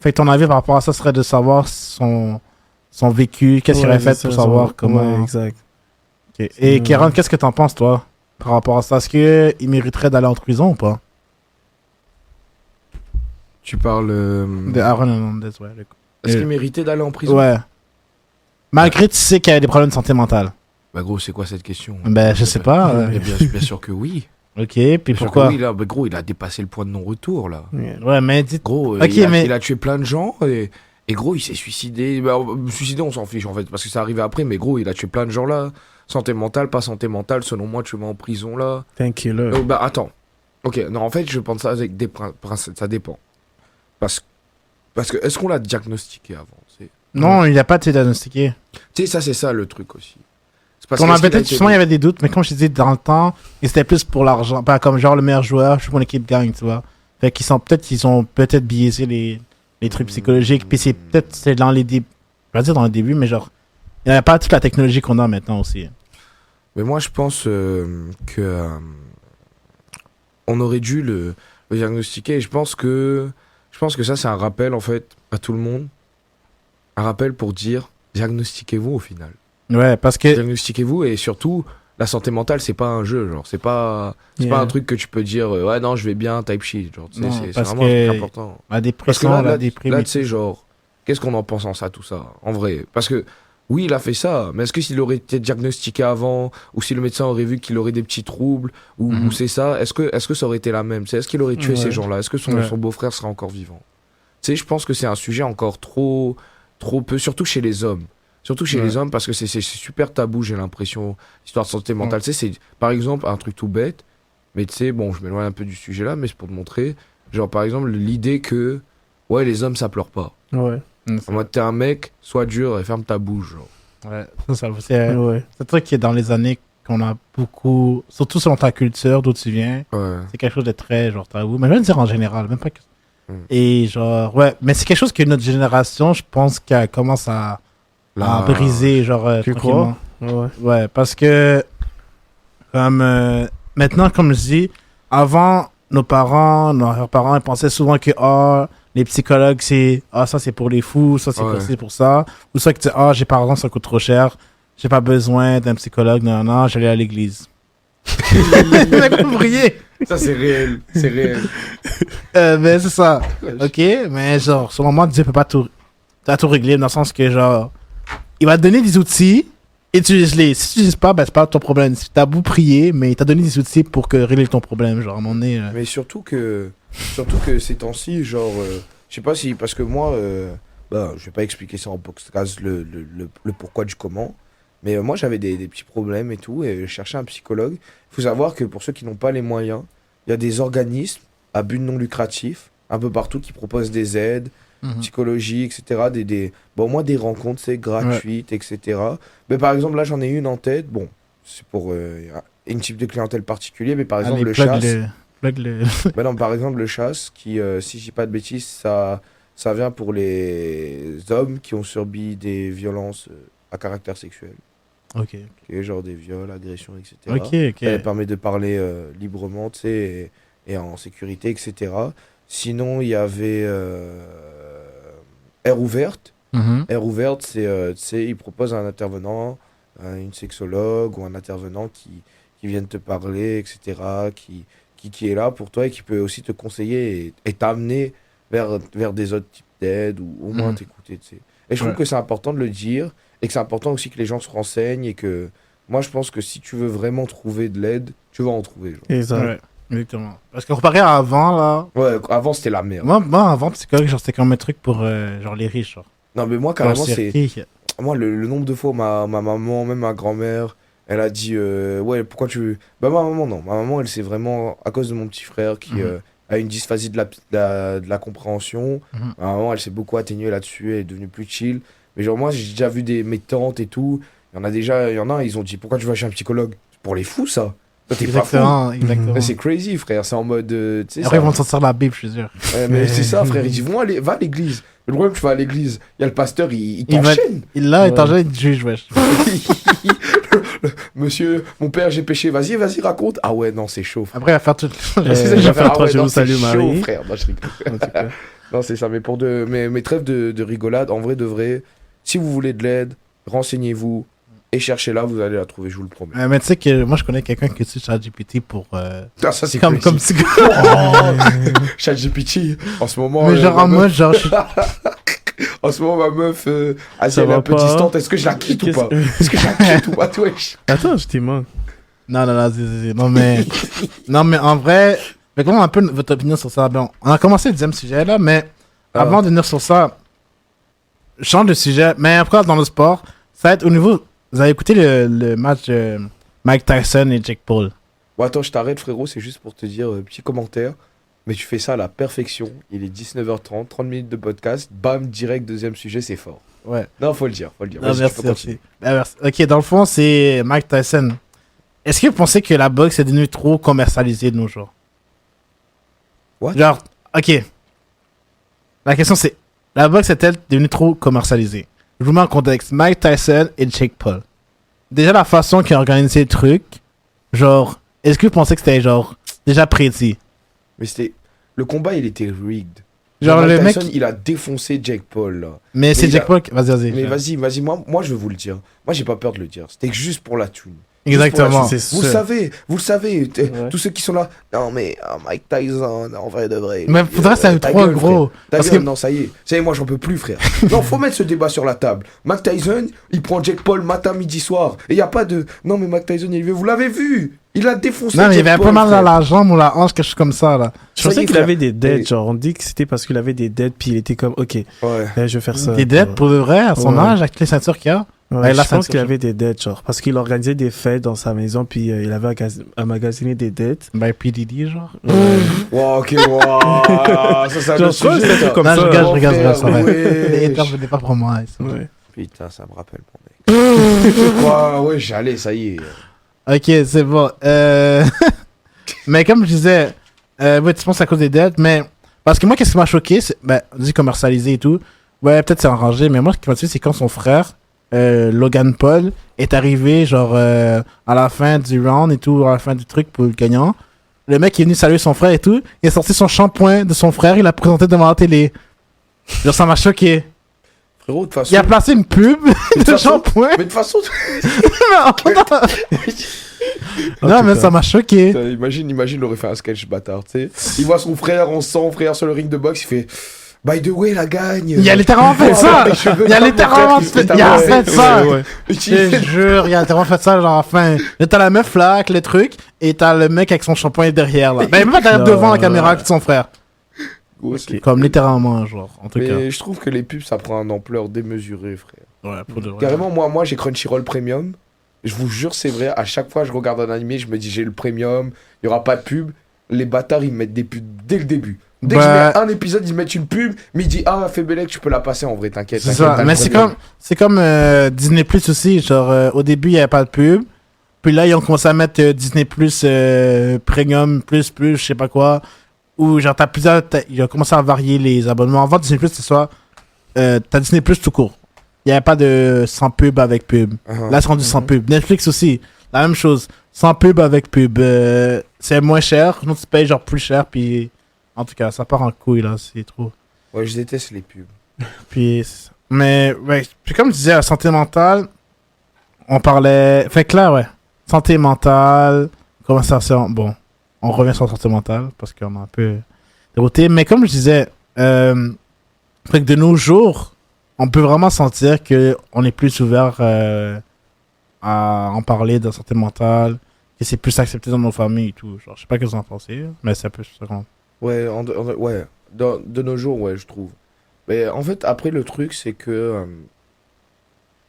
que ton avis par rapport à ça serait de savoir son vécu, qu'est-ce qu'il aurait fait pour savoir comment... Ouais, exact. Okay. Et Kéran, qu'est-ce que t'en penses, toi, par rapport à ça? Est-ce qu'il mériterait d'aller en prison ou pas? Tu parles... de Aaron Hernandez, ouais. Est-ce qu'il méritait d'aller en prison? Ouais. Malgré tu sais qu'il y a des problèmes de santé mentale. Bah gros, c'est quoi cette question? Ben, je sais pas. Bien sûr que oui. Ok, puis bien pourquoi? Oui, là, bah, gros, il a dépassé le point de non-retour, là. Ouais, mais dites... Gros, il a tué plein de gens, et gros, il s'est suicidé. Bah, suicidé, on s'en fiche, en fait, parce que ça arrivait après, mais gros, il a tué plein de gens, là. Santé mentale, pas santé mentale, selon moi, tu vas en prison, là. Thank you, là. Bah, attends. Ok, non, en fait, je pense ça avec des principes, ça dépend. Parce que, est-ce qu'on l'a diagnostiqué avant? Non, il n'a pas été diagnostiqué. Tu sais, ça, c'est ça, le truc, aussi. C'est parce Qu'on que avait est-ce qu'il a peut-être, été justement, il y avait des doutes, mais comme je disais, dans le temps, et c'était plus pour l'argent. Pas comme genre le meilleur joueur, je veux que mon équipe gagne, tu vois. Fait qu'ils ils ont peut-être biaisé les trucs psychologiques. Puis c'est dans les débuts, je vais pas dire dans le début, mais genre, il n'y avait pas toute la technologie qu'on a maintenant aussi. Mais moi, je pense que on aurait dû le diagnostiquer. Et je pense que ça, c'est un rappel en fait à tout le monde, un rappel pour dire diagnostiquez-vous au final. Ouais, parce que. Diagnostiquez-vous et surtout la santé mentale, c'est pas un jeu, genre c'est pas un truc que tu peux dire ouais non je vais bien type shit, genre tu sais, Non, c'est parce vraiment un truc que important. La Parce que dépression, là, la déprime. tu sais, genre, qu'est-ce qu'on en pense en ça, tout ça, en vrai? Parce que, oui, il a fait ça, mais est-ce que s'il aurait été diagnostiqué avant, ou si le médecin aurait vu qu'il aurait des petits troubles, ou c'est ça, est-ce que ça aurait été la même? Est-ce qu'il aurait tué Ouais. ces gens-là? Est-ce que son beau-frère serait encore vivant? Tu sais, je pense que c'est un sujet encore trop peu, surtout chez les hommes. Surtout chez les hommes, parce que c'est super tabou, j'ai l'impression, l'histoire de santé mentale. Tu sais, c'est, par exemple, un truc tout bête, mais tu sais, bon, je m'éloigne un peu du sujet là, mais c'est pour te montrer, genre, par exemple, l'idée que, ouais, les hommes, ça pleure pas. Ouais. En mode, t'es un mec, sois dur et ferme ta bouche, genre. Ouais, c'est Ouais. un truc qui est dans les années qu'on a beaucoup, surtout selon ta culture, d'où tu viens. Ouais. C'est quelque chose de très, genre, tabou. Mais je veux dire en général, même pas que. Mm. Et genre, ouais, mais c'est quelque chose que notre génération, je pense, qu'elle commence à briser, genre, Tu tranquillement. crois? Ouais. Ouais, parce que, comme, maintenant, comme je dis, avant, nos parents, nos parents, ils pensaient souvent que, les psychologues, c'est, ça c'est pour les fous, ça c'est Ouais. pour ci, pour ça. Ou ça que tu dis, j'ai par exemple, ça coûte trop cher, j'ai pas besoin d'un psychologue, non, j'allais à l'église. Vous riez. Ça, c'est réel. C'est réel. Mais c'est ça. Ok, mais genre, sur le moment, Dieu peut pas tout régler, dans le sens que, genre, il va te donner des outils, utilise-les. Si tu n'utilises pas, ben, c'est pas ton problème. Si t'as beau prier, mais il t'a donné des outils pour régler ton problème, genre, à un moment donné. Mais surtout que ces temps-ci, genre, je sais pas si, parce que moi, je vais pas expliquer ça en podcast, le pourquoi du comment, mais moi j'avais des petits problèmes et tout, et je cherchais un psychologue. Il faut savoir que pour ceux qui n'ont pas les moyens, il y a des organismes à but non lucratif, un peu partout, qui proposent des aides psychologiques, etc. Au moins des rencontres, c'est gratuites, etc. Mais par exemple, là j'en ai une en tête, bon, c'est pour une type de clientèle particulier, mais par exemple le chasse. Ben non, par exemple, le chasse, qui, si je dis pas de bêtises, ça vient pour les hommes qui ont subi des violences à caractère sexuel. Ok. Genre des viols, agressions, etc. Ok. Ça permet de parler librement, tu sais, et en sécurité, etc. Sinon, il y avait Air Ouverte. Mhm. Air Ouverte, c'est, tu sais, ils proposent un intervenant, une sexologue ou un intervenant qui vienne te parler, etc., qui est là pour toi et qui peut aussi te conseiller et t'amener vers des autres types d'aides ou au moins t'écouter, tu sais. Et je trouve que c'est important de le dire et que c'est important aussi que les gens se renseignent et que moi je pense que si tu veux vraiment trouver de l'aide, tu vas en trouver. Genre. Exact. Ouais, exactement. Parce que comparé à avant, là. Ouais, avant c'était la merde. Moi avant, psychologue, genre, c'était comme un truc pour, genre, les riches, genre. Non, mais moi carrément, Genre, c'est. qui- Moi, le nombre de fois où ma maman, même ma grand-mère, elle a dit ouais, pourquoi tu. Bah, ma maman, non. Ma maman, elle, c'est vraiment à cause de mon petit frère qui a une dysphasie de la compréhension. Ma maman, elle s'est beaucoup atténuée là-dessus, elle est devenue plus chill. Mais genre, moi, j'ai déjà vu mes tantes et tout. Il y en a, ils ont dit pourquoi tu vas chez un psychologue? C'est pour les fous, ça. Toi, t'es pas fou. Exactement. Mais c'est crazy, frère. C'est en mode. Tu sais, Après, ça- ils vont te sortir la Bible, je suis sûr. Ouais, mais c'est ça, frère. Ils disent va à l'église. Le problème, tu vas à l'église, il y a le pasteur, il Il va- t'enchaîne. Là, étant jeune, il te juge, wesh. Monsieur, mon père, j'ai péché. Vas-y, raconte. Ah ouais, non, c'est chaud. Frère. Après, il va faire tout. C'est ça, je il vais va faire ah trois ouais, jours, non, c'est salut, chaud, Marie. frère. Non, je rigole. En tout cas. Non, c'est ça. Mais pour mes trêves de rigolade, en vrai, de vrai, si vous voulez de l'aide, renseignez-vous et cherchez-la, vous allez la trouver, je vous le promets. Mais tu sais que moi, je connais quelqu'un qui utilise ChatGPT pour. Ah, ça, c'est Comme crazy. psychologue. ChatGPT, en ce moment. Mais genre, ma en meuf- mode, genre. En ce moment, ma meuf, elle Ça est va un peu pas. distante. Est-ce que je la quitte ou pas? Qu'est-ce- Est-ce que je la quitte ou pas, wesh? Attends, je t'y manque. Non, non, mais. Non, mais en vrai. Mais comment un peu votre opinion sur ça? Bon, on a commencé le deuxième sujet là, mais avant de venir sur ça, je change de sujet. Mais après, dans le sport, ça va être au niveau. Vous avez écouté le match de Mike Tyson et Jake Paul? Bon, attends, je t'arrête, frérot, c'est juste pour te dire, petit commentaire. Mais tu fais ça à la perfection. Il est 19h30, 30 minutes de podcast. Bam, direct, deuxième sujet, c'est fort. Ouais. Non, faut le dire. Non, Vas-y, tu merci, peux merci. continuer. Merci. Ok, dans le fond, c'est Mike Tyson. Est-ce que vous pensez que la boxe est devenue trop commercialisée de nos jours? What? Genre, ok. La question c'est, la boxe est-elle devenue trop commercialisée? Je vous mets en contexte. Mike Tyson et Jake Paul. Déjà, la façon qu'ils ont organisé le truc, genre, est-ce que vous pensez que c'était genre déjà prédit? Mais c'était. Le combat, il était rigged. Genre, Mike le mec. Tyson, il a défoncé Jake Paul, là. Mais c'est il Jake a- Paul. Vas-y. Mais vas-y, moi, je vais vous le dire. Moi, j'ai pas peur de le dire. C'était juste pour la thune. Exactement. C'est Vous le sûr. savez, Ouais. tous ceux qui sont là. Non, mais Mike Tyson, en vrai de vrai. Mais faudrait que ça ta trop gueule, gros. frère. Ta Parce gueule, que- non, ça y est, moi, j'en peux plus, frère. Non, faut mettre ce débat sur la table. Mike Tyson, il prend Jake Paul matin, midi, soir. Et il y a pas de. Non, mais Mike Tyson, vous l'avez vu. Il a défoncé. Non, mais il y Jake avait un peu Paul, mal dans frère. la jambe ou la hanche, quelque chose comme ça, là. Je Ça y pensais est, qu'il frère. avait des dettes, Et- genre on dit que c'était parce qu'il avait des dettes, puis il était comme, ok, Ouais. je vais faire ça. Des dettes pour de vrai, à son Ouais. âge, avec les ceintures qu'il y a. Ouais, Ouais, là, je ça pense me qu'il touche. avait des dettes, genre, parce qu'il organisait des fêtes dans sa maison, puis il avait emmagasiné des dettes. Ben, PDD, genre. Wow, ok, wow. Ça, c'est un Genre, autre je crois que sujet, c'était ça. comme Non, ça. je regarde, Mon ça frère, va. wesh. Les haters, je l'ai pas pour moi. ils sont- Ouais. Putain, ça me rappelle mon mec. Quoi, ouais, j'allais, ça y est. Ok, c'est bon. Mais comme je disais, ouais, tu penses à cause des dettes, mais. Parce que moi, qu'est-ce qui m'a choqué, c'est. Ben, on dit commercialisé et tout. Ouais, peut-être c'est arrangé, mais moi, ce qui m'a tué, c'est quand son frère, Logan Paul, est arrivé, genre, à la fin du round et tout, à la fin du truc pour le gagnant. Le mec est venu saluer son frère et tout. Il a sorti son shampoing de son frère, il l'a présenté devant la télé. Genre, ça m'a choqué. Frérot, de toute façon. Il a placé une pub de façon- shampoing. Mais de toute façon, Non, mais ça m'a choqué. putain, imagine, il aurait fait un sketch bâtard, tu sais. Il voit son frère, on sent son frère sur le ring de boxe, il fait By the way, la gagne. Il a littéralement fait Oh, ça. les cheveux Il a comme mon littéralement frère qui se fait, fait il a tabasser. fait ça. Ouais, ouais. Je te jure, il a littéralement fait ça, genre, à la fin. Là, t'as la meuf là, avec le truc, et t'as le mec avec son shampoing derrière, là. Ben, même pas derrière, Non, devant la non, caméra non. avec son frère. Ouais, c'est- Comme littéralement, genre, en tout cas. Mais je trouve que les pubs, ça prend une ampleur démesurée, frère. Ouais, pour de vrai. Carrément, moi j'ai Crunchyroll Premium. Je vous jure, c'est vrai. À chaque fois, je regarde un animé, je me dis, j'ai le Premium, il y aura pas de pub. Les bâtards, ils mettent des pubs dès le début. Dès que je Bah- mets un épisode, ils mettent une pub, mais ils disent, ah, fais Belek, tu peux la passer en vrai, t'inquiète. C'est t'inquiète, ça. t'as le Mais c'est Premium. comme Disney Plus aussi. Genre, au début, il n'y avait pas de pub. Puis là, ils ont commencé à mettre Disney Plus Premium, plus, je sais pas quoi. Ou genre, ils ont commencé à varier les abonnements. Avant, Disney Plus, c'est soit. T'as Disney Plus tout court. Il n'y avait pas de sans pub avec pub. Uh-huh. Là, c'est rendu sans pub. Netflix aussi, la même chose. Sans pub avec pub. C'est moins cher. Sinon, tu payes genre plus cher. Puis, en tout cas, ça part en couille, là. C'est trop. Ouais, je déteste les pubs. Puis, mais, ouais. Puis, comme je disais, la santé mentale, on parlait. Fait que là, ouais. Santé mentale, conversation. Bon, on revient sur la santé mentale parce qu'on a un peu dérouté. Mais comme je disais, fait que de nos jours, on peut vraiment sentir qu'on est plus ouvert à en parler de la santé mentale, que c'est plus accepté dans nos familles et tout. Genre, je sais pas ce que vous en pensez, mais c'est un peu ça. Ouais, ouais. De nos jours, ouais, je trouve. Mais en fait, après, le truc, c'est que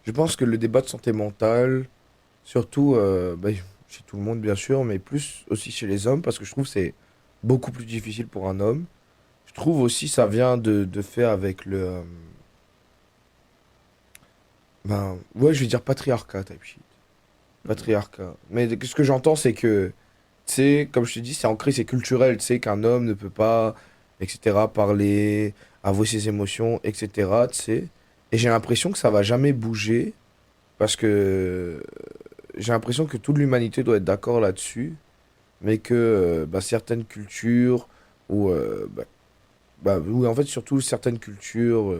je pense que le débat de santé mentale, surtout chez tout le monde, bien sûr, mais plus aussi chez les hommes, parce que je trouve que c'est beaucoup plus difficile pour un homme. Je trouve aussi ça vient de fait avec le. Ouais, je vais dire patriarcat, type shit. Patriarcat. Mais ce que j'entends, c'est que, tu sais, comme je te dis, c'est ancré, c'est culturel, tu sais, qu'un homme ne peut pas, etc., parler, avouer ses émotions, etc., tu sais. Et j'ai l'impression que ça va jamais bouger, parce que j'ai l'impression que toute l'humanité doit être d'accord là-dessus, mais que certaines cultures, ou, oui, en fait, surtout certaines cultures,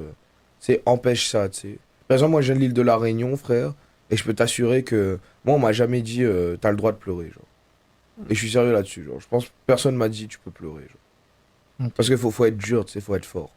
empêchent ça, tu sais. Par exemple, moi, je viens de l'île de la Réunion, frère, et je peux t'assurer que moi, on m'a jamais dit t'as le droit de pleurer, genre. Et je suis sérieux là-dessus, genre. Je pense que personne m'a dit tu peux pleurer, genre. Ok. Parce qu'il faut être dur, tu sais, faut être fort.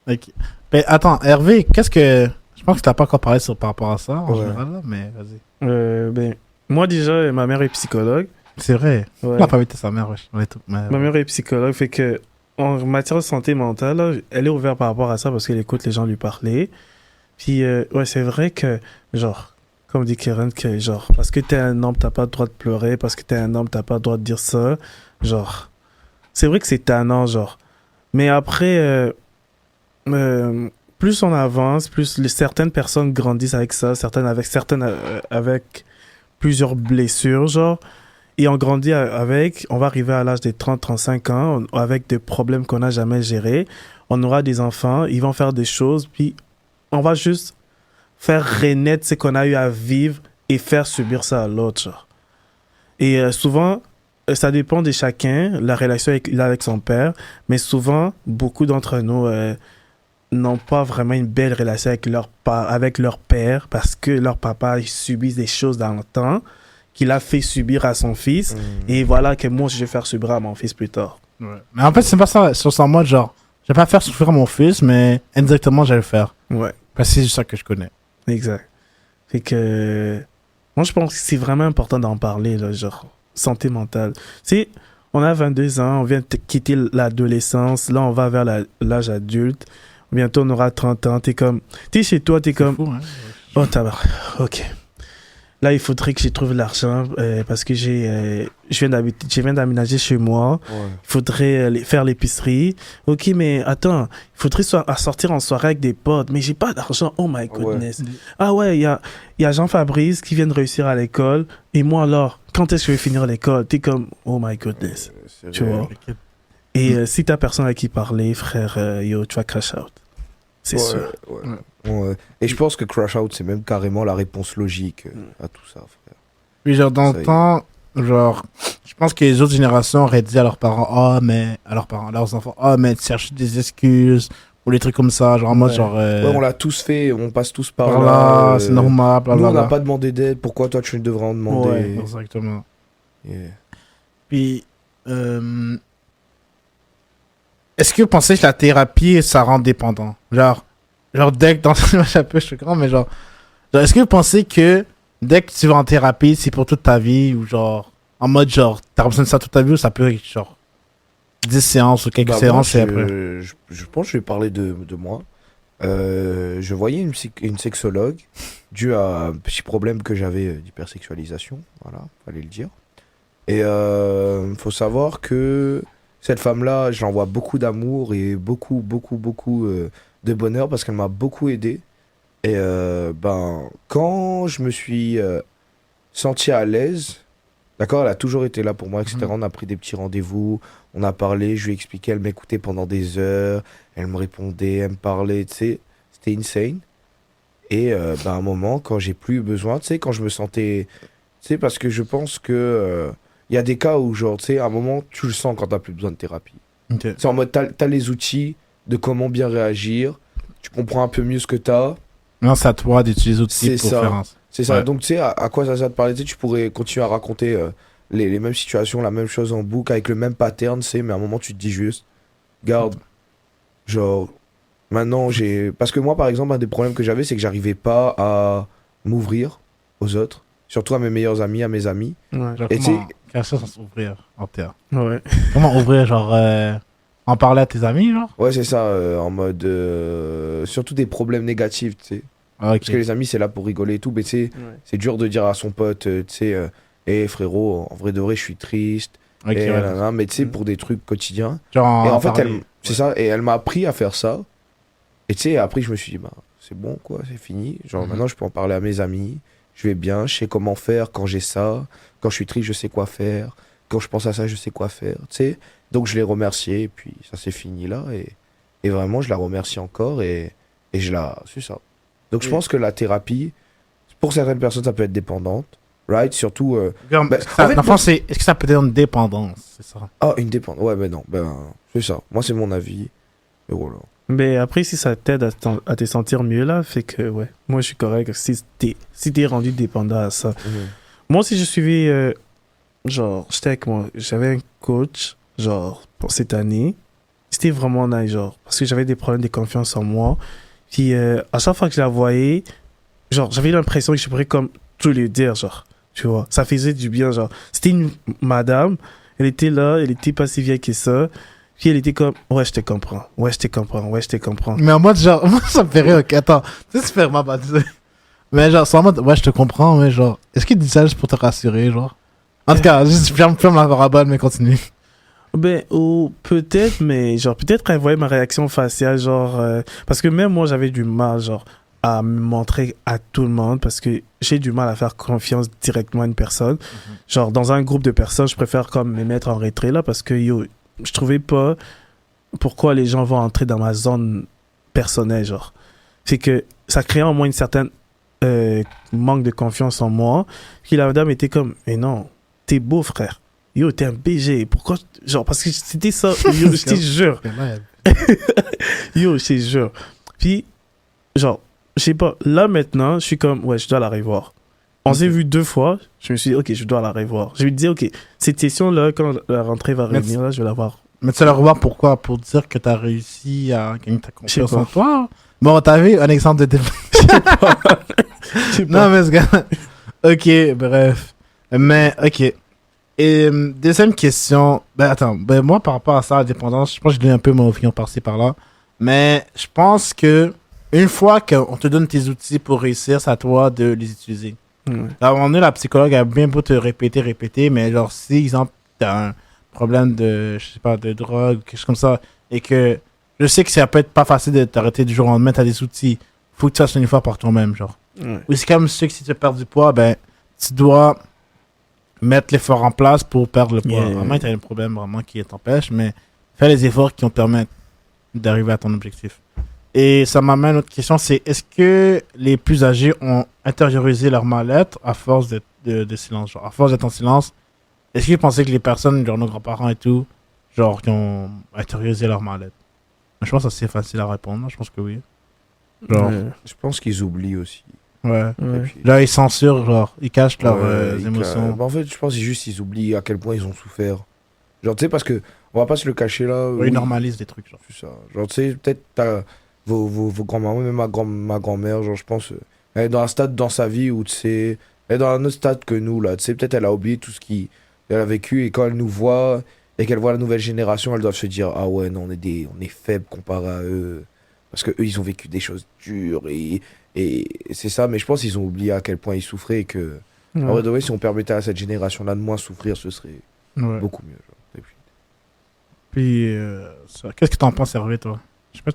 Ok. Mais attends, Hervé, qu'est-ce que. Je pense que t'as pas encore parlé par rapport à ça, en Ouais. général, là, mais vas-y. Ben, moi déjà, ma mère est psychologue. C'est vrai. Ouais. On a pas invité sa mère, wesh. On est tout. Mais... Ma mère est psychologue, fait que en matière de santé mentale, là, elle est ouverte par rapport à ça parce qu'elle écoute les gens lui parler. Puis, ouais, c'est vrai que, genre, comme dit Karen, que, genre, parce que t'es un homme, t'as pas le droit de pleurer, parce que t'es un homme, t'as pas le droit de dire ça. Genre, c'est vrai que c'est tannant, genre. Mais après, plus on avance, plus certaines personnes grandissent avec ça, certaines avec plusieurs blessures, genre. Et on grandit avec, on va arriver à l'âge des 30-35 ans, avec des problèmes qu'on n'a jamais gérés. On aura des enfants, ils vont faire des choses, puis on va juste faire renaître ce qu'on a eu à vivre et faire subir ça à l'autre, genre. Et souvent, ça dépend de chacun, la relation qu'il a avec son père, mais souvent, beaucoup d'entre nous n'ont pas vraiment une belle relation avec leur père parce que leur papa subit des choses dans le temps qu'il a fait subir à son fils. Et voilà que moi, je vais faire subir à mon fils plus tard. Ouais. Mais en fait, c'est pas ça. Sur ça, moi, genre, je vais pas faire souffrir mon fils, mais indirectement, je vais le faire. Ouais, Parce que c'est juste ça que je connais. exact. Fait que... Moi, je pense que c'est vraiment important d'en parler, là, genre, santé mentale. Tu sais, on a 22 ans, on vient de quitter l'adolescence, là, on va vers l'âge adulte. Bientôt, on aura 30 ans. T'es chez toi, t'es comme... Fou, hein? Oh, tabarnak. OK. Là, il faudrait que je trouve l'argent parce que je viens d'aménager chez moi. Ouais. Il faudrait faire l'épicerie. OK, mais attends, il faudrait sortir en soirée avec des potes. Mais j'ai pas d'argent. Oh my goodness. Ah ouais, il y a Jean-Fabrice qui vient de réussir à l'école. Et moi, alors, quand est-ce que je vais finir l'école? T'es comme, oh my goodness. Tu vois? Et si t'as personne à qui parler, frère, yo, tu vas crash out. C'est sûr. Ouais. Et je pense que crash out, c'est même carrément la réponse logique à tout ça, frère. Puis genre, dans Ça le y est. temps, genre, je pense que les autres générations auraient dit à leurs parents, à leurs enfants, mais tu cherches des excuses, ou des trucs comme ça, genre en mode, Ouais. genre, Ouais, on l'a tous fait, on passe tous par par là. là, c'est normal, Nous, on blablabla. n'a pas demandé d'aide, pourquoi toi tu devrais en demander? Ouais, exactement. Yeah. Puis, est-ce que vous pensez que la thérapie, ça rend dépendant? Genre dès que dans un peu, je suis grand, mais genre, est-ce que vous pensez que dès que tu vas en thérapie, c'est pour toute ta vie, ou genre, en mode genre, t'as besoin de ça toute ta vie, ou ça peut être genre 10 séances ou quelques Bah, moi, séances et après? je pense que je vais parler de moi. Je voyais une sexologue due à un petit problème que j'avais d'hypersexualisation, voilà, fallait le dire. Et faut savoir que cette femme-là, je l'envoie beaucoup d'amour et beaucoup de bonheur parce qu'elle m'a beaucoup aidé. Et quand je me suis senti à l'aise, d'accord, elle a toujours été là pour moi, etc. On a pris des petits rendez-vous, on a parlé, je lui ai expliqué, elle m'écoutait pendant des heures, elle me répondait, elle me parlait, tu sais, c'était insane. Et à un moment, quand j'ai plus besoin, tu sais, quand je me sentais, tu sais, parce que je pense que il y a des cas où, genre, tu sais, à un moment, tu le sens quand t'as plus besoin de thérapie. Ok. C'est en mode, t'as les outils de comment bien réagir, tu comprends un peu mieux ce que t'as. Non, c'est à toi d'utiliser outils C'est pour ça. faire un... C'est ça. Ouais. Donc, tu sais, à quoi ça sert de parler? Tu sais, tu pourrais continuer à raconter les mêmes situations, la même chose en boucle, avec le même pattern, tu sais, mais à un moment, tu te dis juste, garde, genre, maintenant, j'ai. Parce que moi, par exemple, un des problèmes que j'avais, c'est que j'arrivais pas à m'ouvrir aux autres, surtout à mes meilleurs amis, à mes amis. Ouais. Genre, Et tu comment cacher sans s'ouvrir en terre? Ouais. Comment ouvrir, genre, en parler à tes amis, genre? Ouais, c'est ça, en mode. Surtout des problèmes négatifs, tu sais. Ah, ok. Parce que les amis, c'est là pour rigoler et tout, mais tu sais, c'est dur de dire à son pote, tu sais, hé frérot, en vrai de vrai, je suis triste. Ok, Et ouais. nanana, mais tu sais, pour des trucs quotidiens. Genre, Et en fait, parler. c'est ça, et elle m'a appris à faire ça. Et tu sais, après, je me suis dit, bah, c'est bon, quoi, c'est fini. Genre, maintenant, je peux en parler à mes amis. Je vais bien, je sais comment faire quand j'ai ça. Quand je suis triste, je sais quoi faire. Quand je pense à ça, je sais quoi faire, tu sais. Donc, je l'ai remerciée, et puis ça s'est fini là. Et vraiment, je la remercie encore, et c'est ça. Donc, je pense que la thérapie, pour certaines personnes, ça peut être dépendante, right? Surtout, Regarde, bah, ça- en fait, dans le fond, c'est... Est-ce que ça peut être une dépendance? C'est ça. une dépendance. Ouais, mais non, c'est ça. Moi, c'est mon avis. Et voilà. Mais après, si ça t'aide à te sentir mieux, là, fait que, ouais, moi, je suis correct si t'es rendu dépendant à ça. Moi aussi, je suivais, genre, j'avais un coach, genre, pour cette année. C'était vraiment nice, genre, parce que j'avais des problèmes de confiance en moi. Puis, à chaque fois que je la voyais, genre, j'avais l'impression que je pourrais comme tout lui dire, genre, tu vois. Ça faisait du bien, genre. C'était une madame, elle était là, elle était pas si vieille que ça. Puis elle était comme, ouais, je te comprends, ouais, je te comprends, ouais, je te comprends. Mais en mode, genre, moi, ça me fait rire. Ok, attends, tu sais, c'est vraiment baptisé. Mais genre, c'est en mode, ouais, je te comprends, mais genre, est-ce qu'il dit ça juste pour te rassurer, genre? En tout cas, juste ferme la parabole, mais continue. Ben, ou peut-être, mais genre, peut-être qu'elle voyait ma réaction faciale, genre, parce que même moi, j'avais du mal, genre, à me montrer à tout le monde, parce que j'ai du mal à faire confiance directement à une personne. Genre, dans un groupe de personnes, je préfère comme me mettre en retrait, là, parce que, yo, je trouvais pas pourquoi les gens vont entrer dans ma zone personnelle, genre. C'est que ça crée au moins une certaine manque de confiance en moi. Puis la madame était comme, mais non, t'es beau, frère. Yo, t'es un BG. Pourquoi? Genre, parce que c'était ça. Yo, je te jure. Yo, je te jure. Puis, genre, je sais pas. Là, maintenant, je suis comme, ouais, je dois la revoir. On s'est vu 2 fois. Je me suis dit, ok, je dois la revoir. Je lui dis, ok, cette question-là, quand la rentrée va revenir, là, je vais la voir. Mais tu vas la revoir pourquoi? Pour dire que t'as réussi à gagner ta Je sais confiance pas. en toi? Bon, t'as vu un exemple de développement. Je sais pas. Non, mais ce gars. Ok, bref. Mais, ok. Et deuxième question. Ben, attends. Ben, moi, par rapport à ça, la dépendance, je pense que je donne un peu mon opinion par-ci, par-là. Mais je pense que une fois qu'on te donne tes outils pour réussir, c'est à toi de les utiliser. Ouais. À un moment donné, la psychologue a bien beau te répéter, mais genre, si, exemple, t'as un problème de, je sais pas, de drogue ou quelque chose comme ça, et que je sais que ça peut être pas facile de t'arrêter du jour au lendemain, t'as des outils, faut que tu fasses une fois par toi-même, genre. Ouais. Ou c'est comme ceux que si tu perds du poids, ben, tu dois mettre l'effort en place pour perdre le poids. Yeah. Vraiment, tu as un problème vraiment qui t'empêche, mais fais les efforts qui vont te permettre d'arriver à ton objectif. Et ça m'amène à une autre question, c'est est-ce que les plus âgés ont intériorisé leur mal-être à force de silence, genre, à force d'être en silence? Est-ce que vous pensez que les personnes, genre nos grands-parents et tout, genre, qui ont intériorisé leur mal-être? Je pense que c'est facile à répondre, je pense que oui. Genre, Ouais. Je pense qu'ils oublient aussi. ouais. Ouais. Et puis- Là, ils censurent, genre, ils cachent leurs Ouais, émotions. bah, en fait, je pense qu'ils oublient à quel point ils ont souffert. Genre, tu sais, parce que on va pas se le cacher là. Ouais, ils normalisent des trucs, genre. C'est ça. Genre, tu sais, peut-être t'as vos grands-mamans, même ma grand-mère, genre, je pense, elle est dans un stade dans sa vie où, tu sais, elle est dans un autre stade que nous, là. Tu sais, peut-être elle a oublié tout ce qu'elle a vécu et quand elle nous voit et qu'elle voit la nouvelle génération, elle doit se dire, ah ouais, non, on est faibles comparé à eux. Parce que eux, ils ont vécu des choses dures et c'est ça, mais je pense qu'ils ont oublié à quel point ils souffraient et que, en vrai, de vrai, si on permettait à cette génération-là de moins souffrir, ce serait Ouais. beaucoup mieux. Genre. Et puis, Puis, qu'est-ce que t'en penses, Hervé, toi? Je sais pas,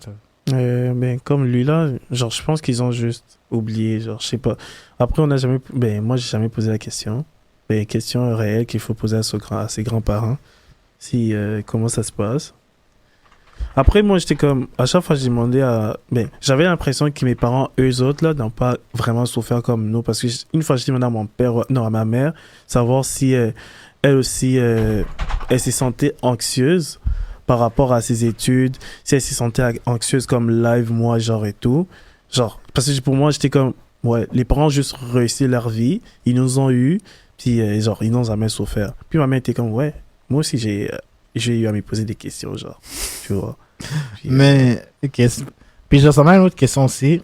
Ben, comme lui là, genre, je pense qu'ils ont juste oublié, genre, je sais pas. Après, on n'a jamais, ben, moi, j'ai jamais posé la question. Ben, question réelle qu'il faut poser à ses grands-parents. Si, comment ça se passe. Après, moi, j'étais comme, à chaque fois, je demandais ben, j'avais l'impression que mes parents, eux autres, là, n'ont pas vraiment souffert comme nous. Parce que une fois, je demandais à mon père, non, à ma mère, savoir si elle aussi, elle se sentait anxieuse par rapport à ses études, si elle se sentait anxieuse comme live, moi, genre et tout. Genre, parce que pour moi, j'étais comme, ouais, les parents ont juste réussi leur vie, ils nous ont eu, puis genre, ils n'ont jamais souffert. Puis ma mère était comme, ouais, moi aussi, j'ai eu à me poser des questions, genre, tu vois. Puis, Mais, ok. Puis, je ressemble à une autre question aussi.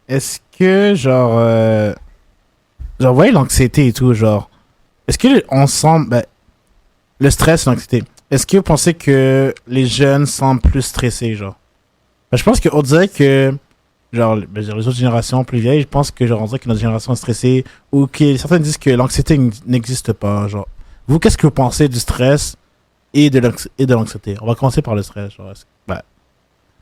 Est-ce que, genre, genre, ouais, l'anxiété et tout, genre, est-ce que on sent, ben, le stress, l'anxiété, est-ce que vous pensez que les jeunes semblent plus stressés, genre? Ben, je pense qu'on dirait que, genre, ben, les autres générations plus vieilles, je pense que, genre, on dirait que notre génération est stressée, ou que certains disent que l'anxiété n'existe pas, genre. Vous, qu'est-ce que vous pensez du stress et de l'anxiété? On va commencer par le stress, genre. Ben,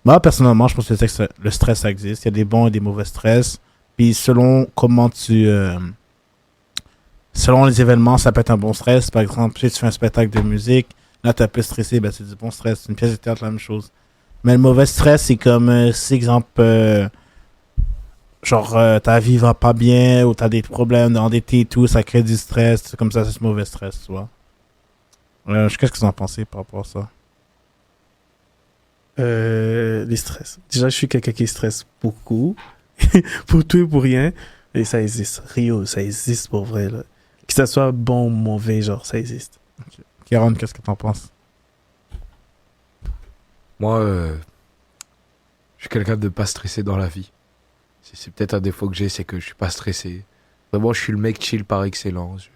moi, personnellement, je pense que le stress, ça existe. Il y a des bons et des mauvais stress. Puis, selon comment selon les événements, ça peut être un bon stress. Par exemple, si tu fais un spectacle de musique, là, tu es un peu stressé, ben, c'est du bon stress. Une pièce de théâtre, la même chose. Mais le mauvais stress, c'est comme, si, exemple, genre, ta vie va pas bien, ou tu as des problèmes d'endetté et tout, ça crée du stress. C'est comme ça, c'est ce mauvais stress, tu vois. Qu'est-ce que vous en pensez par rapport à ça? les stress. Déjà, je suis quelqu'un qui stresse beaucoup. Pour tout et pour rien. Et ça existe. Rio, ça existe pour vrai, là. Que ça soit bon ou mauvais, genre, ça existe. Kéron, qu'est-ce que t'en penses? Moi, je suis quelqu'un de pas stressé dans la vie. C'est peut-être un défaut que j'ai, c'est que je suis pas stressé. Vraiment, je suis le mec chill par excellence.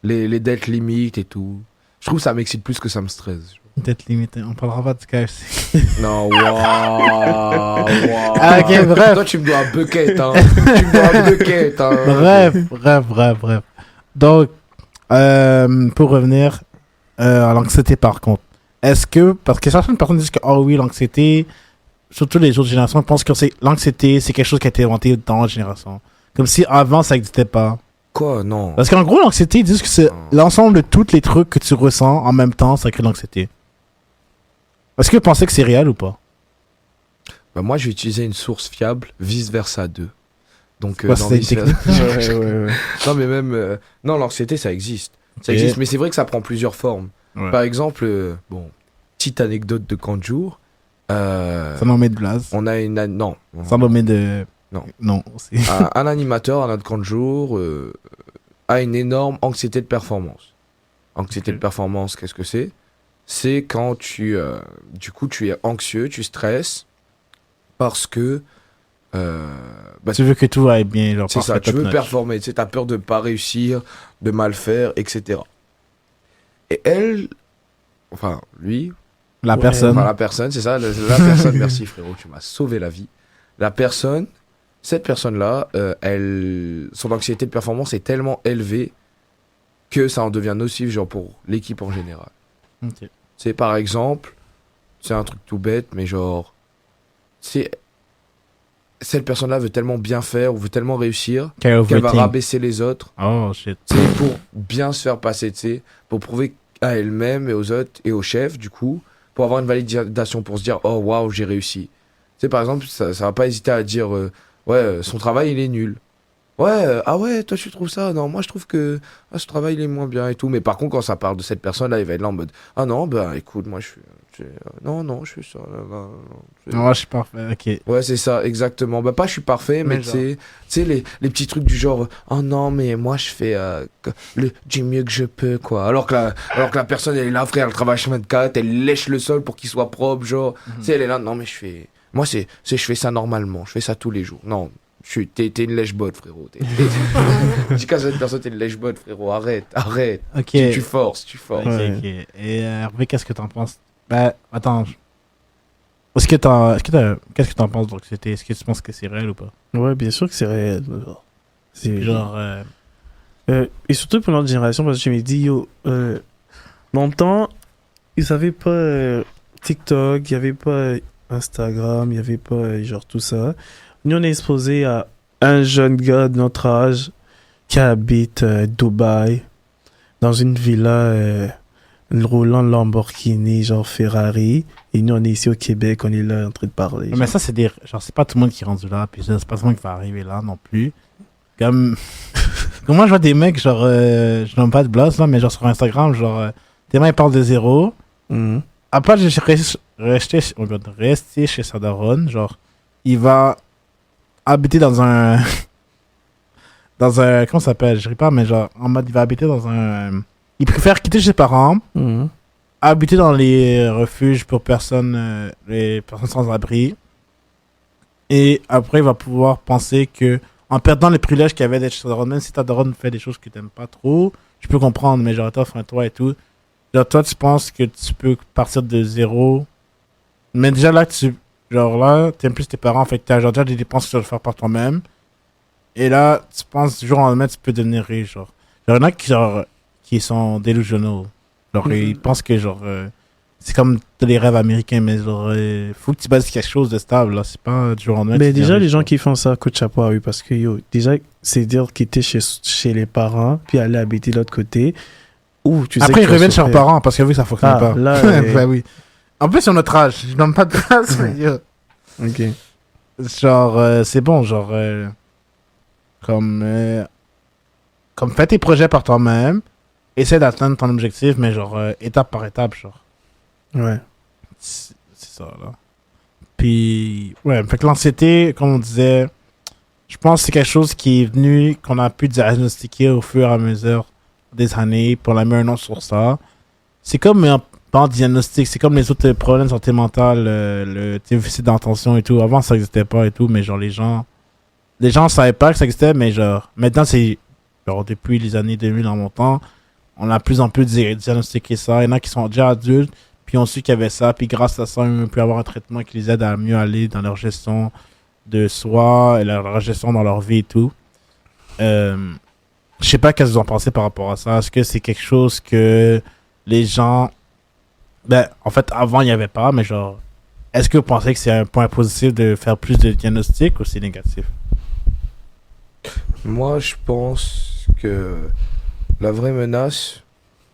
Les dettes limites et tout. Je trouve que ça m'excite plus que ça me stresse. Peut-être limité. On parlera pas du KFC. Non, waouh. Ah, ok, bref. Toi, tu me dois un bucket, hein. Tu me dois un bucket, hein. Bref. Donc, pour revenir, à l'anxiété par contre. Est-ce que, parce que certaines personnes disent que, oh oui, l'anxiété, surtout les autres générations, pensent que l'anxiété, c'est quelque chose qui a été inventé dans notre génération. Comme si avant, ça n'existait pas. Quoi? Non. Parce qu'en gros, l'anxiété, ils disent que c'est l'ensemble de tous les trucs que tu ressens en même temps, ça crée l'anxiété. Est-ce que vous pensez que c'est réel ou pas? Bah, moi, je vais utiliser une source fiable, Vice Versa 2. Donc, Quoi, dans c'est une Vice Versa- Ouais, ouais, ouais. Non, mais même. Non, l'anxiété, ça existe. Ça Ok. existe, mais c'est vrai que ça prend plusieurs formes. Ouais. Par exemple, bon, petite anecdote de camp de jour. Ça n'en met de blase. On a une. Non. Ça n'en met de. Non. Non. c'est- Un animateur à notre camp de jour a une énorme anxiété de performance. Anxiété Ok. de performance, qu'est-ce que c'est? C'est quand du coup, tu es anxieux, tu stresses parce que. Bah, Tu veux que tout aille bien, genre. c'est ça, parfait, tu veux top-notch. performer, tu sais, t'as peur de pas réussir, de mal faire, etc. Et elle, enfin, lui, La Ouais. personne. enfin la personne, c'est ça, la personne, merci frérot, tu m'as sauvé la vie. La personne, cette personne-là, son anxiété de performance est tellement élevée que ça en devient nocif, genre pour l'équipe en général. Ok. C'est par exemple, c'est un truc tout bête, mais genre, c'est cette personne-là veut tellement bien faire ou veut tellement réussir qu'elle va Overthink. rabaisser les autres, Oh shit. tu sais, pour bien se faire passer, tu sais, pour prouver à elle-même et aux autres et au chef, du coup, pour avoir une validation, pour se dire, oh waouh, j'ai réussi. Tu sais, par exemple, ça va pas hésiter à dire, son travail, il est nul. Ouais, ah ouais, toi tu trouves ça? Non, moi je trouve que ce travail il est moins bien et tout. Mais par contre, quand ça parle de cette personne-là, il va être là en mode, ah non, bah écoute, moi je suis. Non, je suis ça. Non, je suis parfait. Ok. Ouais, c'est ça, exactement. Bah, pas je suis parfait, mais Mais tu sais, les petits trucs du genre, oh non, mais moi je fais du mieux que je peux, quoi. Alors que la personne, elle est là, frère, elle travaille H24, elle lèche le sol pour qu'il soit propre, genre. Tu sais, elle est là, non, mais je fais. Moi, je fais ça normalement, je fais ça tous les jours. Non, t'es une lèche-botte, frérot. Je dis qu'à cette personne, t'es une lèche-botte, frérot. Arrête. Ok. Tu forces. Ok, Ouais. ok. Et Hervé, qu'est-ce que t'en penses? Ben, attends. Qu'est-ce que t'en penses de l'anxiété? Est-ce que tu penses que c'est réel ou pas? Ouais, bien sûr que c'est réel. C'est Genre, et surtout pour notre génération, parce que je me dis, yo, longtemps, ils n'avaient pas TikTok, il n'y avait pas Instagram, il n'y avait pas genre tout ça. Nous, on est exposé à un jeune gars de notre âge qui habite Dubaï, dans une villa roulant Lamborghini, genre Ferrari. Et nous, on est ici au Québec, on est là en train de parler. mais ça, c'est des. Genre, c'est pas tout le monde qui est rendu là, puis c'est pas tout le monde qui va arriver là non plus. Comme. Comme moi, je vois des mecs, genre. Je nomme pas de blase, là, mais genre sur Instagram, genre. Des mecs, ils parlent de zéro. Mhm. Après, j'ai resté chez Sadaron, genre. Il va habiter dans un. Dans un. Comment ça s'appelle? Je sais pas, mais genre. En mode, il va habiter dans un. Il préfère quitter chez ses parents, Mhm. habiter dans les refuges pour personnes, les personnes sans abri. Et après, il va pouvoir penser que, en perdant les privilèges qu'il y avait d'être chez Daron, même si ta daronne fait des choses que t'aimes pas trop, je peux comprendre, mais genre, t'offres un toit et tout. Genre, toi, tu penses que tu peux partir de zéro. Mais déjà là, genre là, t'aimes plus tes parents, fait que t'as genre déjà des dépenses que tu dois faire par toi-même. Et là, tu penses, du jour au lendemain, tu peux devenir riche, genre. Genre, il y en a qui, genre, qui sont delusional. Genre, ils pensent que, genre, c'est comme tous les rêves américains, mais genre, faut que tu bases quelque chose de stable, là. C'est pas du jour au lendemain. Mais tu deviens déjà, les riche, gens quoi. qui font ça, coup de chapeau à eux, parce que yo, déjà, c'est dire quitter chez les parents, puis aller habiter de l'autre côté. Ou tu sais Après, que ils tu vas reviennent chez leurs souffrir. parents parce que vu que ça fonctionne Ah, pas. là, Ben oui. En plus, sur notre âge, je donne pas de place, mais yo. Ok. Genre, c'est bon, genre, comme fais tes projets par toi-même, essaie d'atteindre ton objectif, mais genre, étape par étape, genre. Ouais. C'est ça, là. Puis, ouais, fait que l'anxiété, comme on disait, je pense que c'est quelque chose qui est venu, qu'on a pu diagnostiquer au fur et à mesure des années, pour la mettre un nom sur ça. C'est comme un pan diagnostic, c'est comme les autres problèmes de santé mentale, le déficit d'attention et tout. Avant, ça n'existait pas et tout, mais genre, les gens savaient pas que ça existait, mais genre, maintenant, c'est, genre, depuis les années 2000 en montant, on a de plus en plus diagnostiqué ça. Il y en a qui sont déjà adultes, puis ont su qu'il y avait ça, puis grâce à ça, ils ont pu avoir un traitement qui les aide à mieux aller dans leur gestion de soi et leur gestion dans leur vie et tout. Je sais pas qu'est-ce que vous en pensez par rapport à ça. Est-ce que c'est quelque chose que les gens... Ben, en fait, avant, il n'y avait pas, mais genre... Est-ce que vous pensez que c'est un point positif de faire plus de diagnostics ou c'est négatif? Moi, je pense que la vraie menace,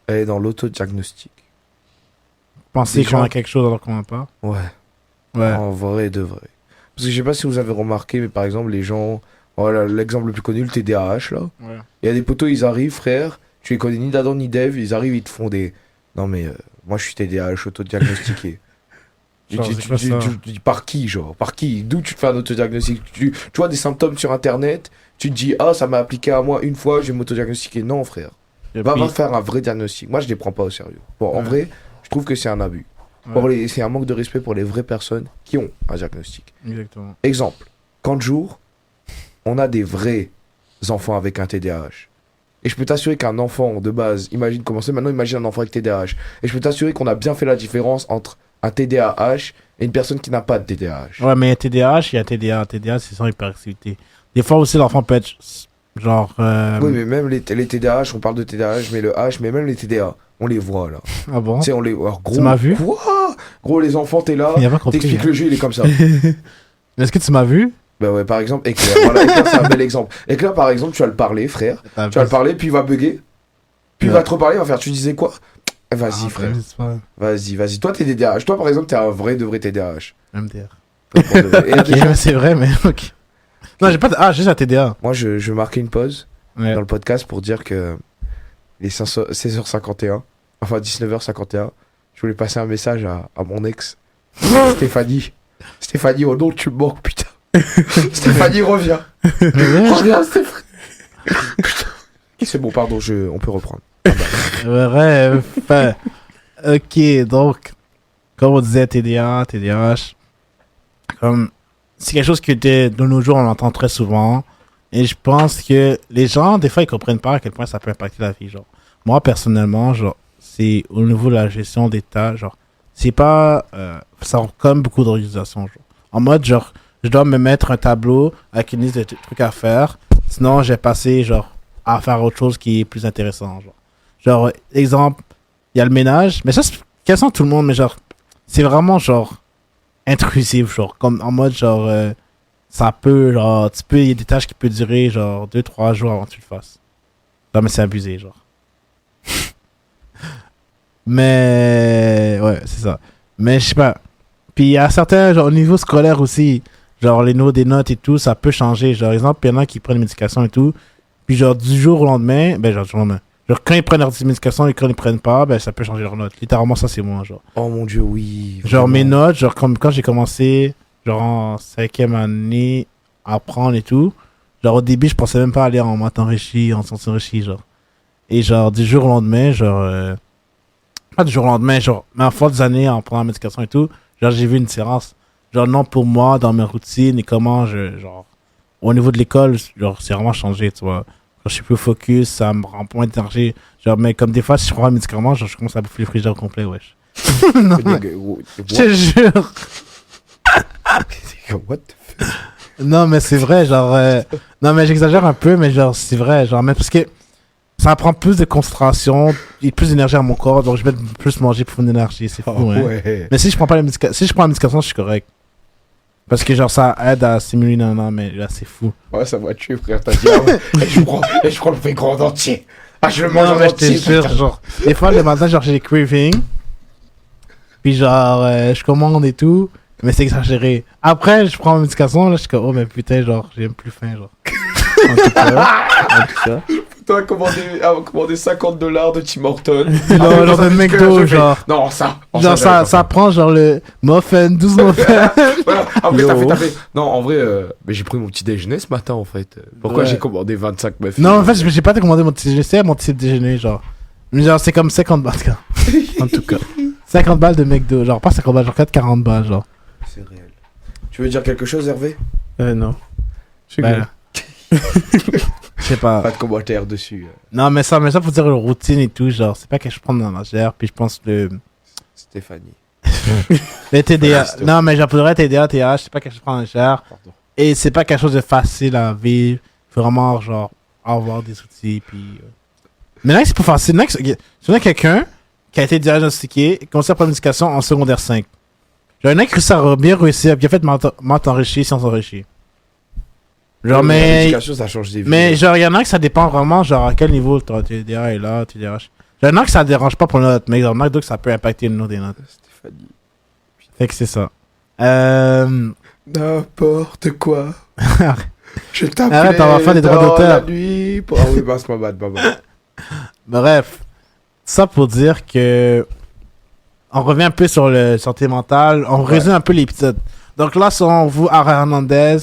elle est dans l'autodiagnostic. Pensez Les qu'on a gens- quelque chose alors qu'on n'a pas? Ouais. Ouais. En vrai de vrai. Parce que je sais pas si vous avez remarqué, mais par exemple, les gens. Voilà, l'exemple le plus connu, le TDAH, là. Ouais. Il y a des potos, ils arrivent, frère. Tu les connais ni d'Adam ni d'Ève. Ils arrivent, ils te font des. Non, mais moi, je suis TDAH autodiagnostiqué. Genre, c'est quoi ça? Tu dis par qui, genre? Par qui? D'où tu te fais un autodiagnostic? Tu vois des symptômes sur internet, tu te dis, ah, ça m'a appliqué à moi une fois, je vais m'autodiagnostiquer. Non, frère. Et Va puis- faire un vrai diagnostic. Moi, je les prends pas au sérieux. Bon, en Ouais. vrai, je trouve que c'est un abus. Ouais. C'est un manque de respect pour les vraies personnes qui ont un diagnostic. Exactement. Exemple, quand jour, on a des vrais enfants avec un TDAH. Et je peux t'assurer qu'un enfant de base, imagine commencer maintenant, imagine un enfant avec TDAH. Et je peux t'assurer qu'on a bien fait la différence entre un TDAH et une personne qui n'a pas de TDAH. Ouais, mais il y a TDAH, il y a TDA. TDA, c'est sans hyperactivité. Des fois aussi, l'enfant peut être genre... Oui, mais même les TDAH, on parle de TDAH, mais le H, mais même les TDA, on les voit là. Ah bon? Tu sais, on les voit. Gros, Tu m'as vu? Quoi? Gros, les enfants, t'es là, Il n'y a pas compris. t'expliques hein. le jeu, il est comme ça. Est-ce que tu m'as vu? Bah ouais, par exemple, Éclair. Voilà, Éclair, c'est un bel exemple. Éclair, par exemple, tu vas le parler, frère. Tu vas le parler, puis il va bugger. Puis il va te reparler, il va faire, tu disais quoi? Vas-y, frère. Vas-y. Toi, t'es TDAH. Toi, par exemple, t'es un vrai de vrai TDAH. MDR. Pour de vrai. Et il y a Ok, des gens- mais c'est vrai, mais ok. Non, j'ai pas de... Ah, juste un TDA. Moi, je vais marquer une pause Ouais. dans le podcast pour dire que les 16h51, enfin 19h51, je voulais passer un message à mon ex, Stéphanie. Stéphanie, oh non, tu me manques, putain. Stéphanie, reviens. Reviens, Stéphanie. Putain. C'est bon, pardon, on peut reprendre. Vrai, enfin... Ok, donc... Comme on disait, TDA, TDAH... Comme... C'est quelque chose que de nos jours, on entend très souvent. Et je pense que les gens, des fois, ils comprennent pas à quel point ça peut impacter la vie. Genre, moi, personnellement, genre, c'est au niveau de la gestion des tâches, genre, c'est pas... ça a comme beaucoup d'organisations, genre. En mode, genre, je dois me mettre un tableau avec une liste de trucs à faire. Sinon, j'ai passé, genre, à faire autre chose qui est plus intéressant, genre. Genre, exemple, il y a le ménage. Mais ça, c'est quasiment tout le monde, mais genre, c'est vraiment, genre, intrusif, genre, comme en mode, genre... ça peut, genre, il y a des tâches qui peuvent durer, genre, 2-3 jours avant que tu le fasses. Non, mais c'est abusé, genre. Mais, ouais, c'est ça. Mais, je sais pas. Puis, il y a certains, genre, au niveau scolaire aussi, genre, les des notes et tout, ça peut changer. Genre, exemple, il y en a qui prennent des médications et tout. Puis, genre, du jour au lendemain, ben, genre, du jour au lendemain. Genre, quand ils prennent leurs médications et quand ils prennent pas, ben, ça peut changer leurs notes. Littéralement, ça, c'est moi, genre. Oh mon dieu, oui. Genre, mes vraiment. notes, genre, comme quand j'ai commencé, genre, en 5e année, à apprendre et tout, genre, au début, je pensais même pas aller en maths enrichi, en sciences enrichies, genre. Et genre, du jour au lendemain, genre, pas du jour au lendemain, genre, mais en fin des années, en prenant la médication et tout, genre, j'ai vu une différence. Genre, non, pour moi, dans mes routines et comment genre, au niveau de l'école, genre, c'est vraiment changé, tu vois. Quand je suis plus focus, ça me rend moins d'énergie. Genre, mais comme des fois, si je prends un médicament, genre, je commence à bouffer le frigidaire au complet, wesh. Non, mais, je te jure. What the fuck? Non, mais c'est vrai, genre... Non, mais j'exagère un peu, mais genre, c'est vrai, genre, mais parce que ça prend plus de concentration et plus d'énergie à mon corps, donc je vais plus manger pour mon énergie, c'est fou, Oh, hein. ouais. Mais si je prends pas si je prends la médication, je suis correct. Parce que genre, ça aide à stimuler, non, mais là, c'est fou. Ouais, ça m'a tué, frère. T'as dit, ah ouais. et je prends le frigo en entier. Ah, je le mange Non, en mais je te entier. jure, putain. genre, des fois, le matin, genre, j'ai des cravings, puis genre, je commande et tout, mais c'est exagéré. Après, je prends ma médication, là, je suis comme, oh, mais putain, genre, j'ai même plus faim, genre. En tout cas. Toi, commander $50 de Tim Hortons. Non, genre de McDo, genre. Non, ça. Oh, Genre, j'avais pas ça prend genre le muffin, 12 muffins. Voilà. Après, Yo. t'as fait. Non, en vrai, mais j'ai pris mon petit déjeuner ce matin, en fait. Pourquoi Ouais. j'ai commandé 25 muffins? Non, en fait, j'ai pas commandé mon petit déjeuner, c'est mon petit déjeuner, genre. Mais genre, c'est comme 50 balles, en tout cas. En tout cas. 50 balles de McDo, genre, pas 50 balles, genre 40 balles, genre. C'est réel. Tu veux dire quelque chose, Hervé? Non. Je suis Ben, je sais pas. Pas de commentaires dessus. Non, mais ça faut dire une routine et tout, genre, c'est pas que je prends dans la gère, puis je pense que Stéphanie. le TDA, Reste. non, mais j'appellerais TDA, TH, c'est pas quelque chose que je prends dans la gère, Pardon. et c'est pas quelque chose de facile à vivre, faut vraiment, genre, avoir des outils, puis... Maintenant que c'est pas facile, maintenant que quelqu'un qui a été diagnostiqué cancer par médication en secondaire 5. Genre, il y en a qui ça a bien réussi, bien fait maths enrichi, sciences enrichi. Genre, La mais. médication, ça change des vies. Mais genre, il y en a que ça dépend vraiment, genre, à quel niveau ton TDA est là, TDAH. Il y en a que ça dérange pas pour les notes, mais il y en a d'autres que ça peut impacter le nom des notes. Stéphanie. Fait que c'est ça. N'importe quoi. Je Arrête, on va faire des droits dans d'auteur. la nuit. Ah oui, bah, c'est pas bad. Bref, ça pour dire que on revient un peu sur le santé mentale, on résume un peu l'épisode. Donc là, selon vous, Aaron Hernandez,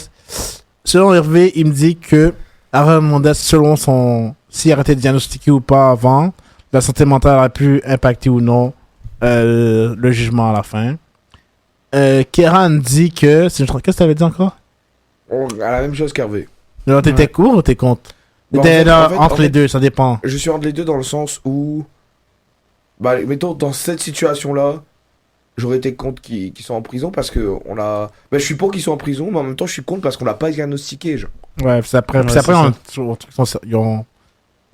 selon Hervé, il me dit que Aaron Hernandez, selon son s'il a été diagnostiqué ou pas avant, la santé mentale a pu impacter ou non le jugement à la fin. Kéran dit que... Qu'est-ce que tu avais dit encore? On a la même chose qu'Hervé. Genre, t'étais court ou t'es contre? Bah, T'étais en fait, entre les deux, ça dépend. Je suis entre les deux dans le sens où, bah, mettons, dans cette situation-là, j'aurais été contre qu'ils soient en prison parce que on a. Bah, je suis pour qu'ils soient en prison, mais en même temps, je suis contre parce qu'on l'a pas diagnostiqué, genre. Ouais, puis après, Ouais, puis après c'est ils ont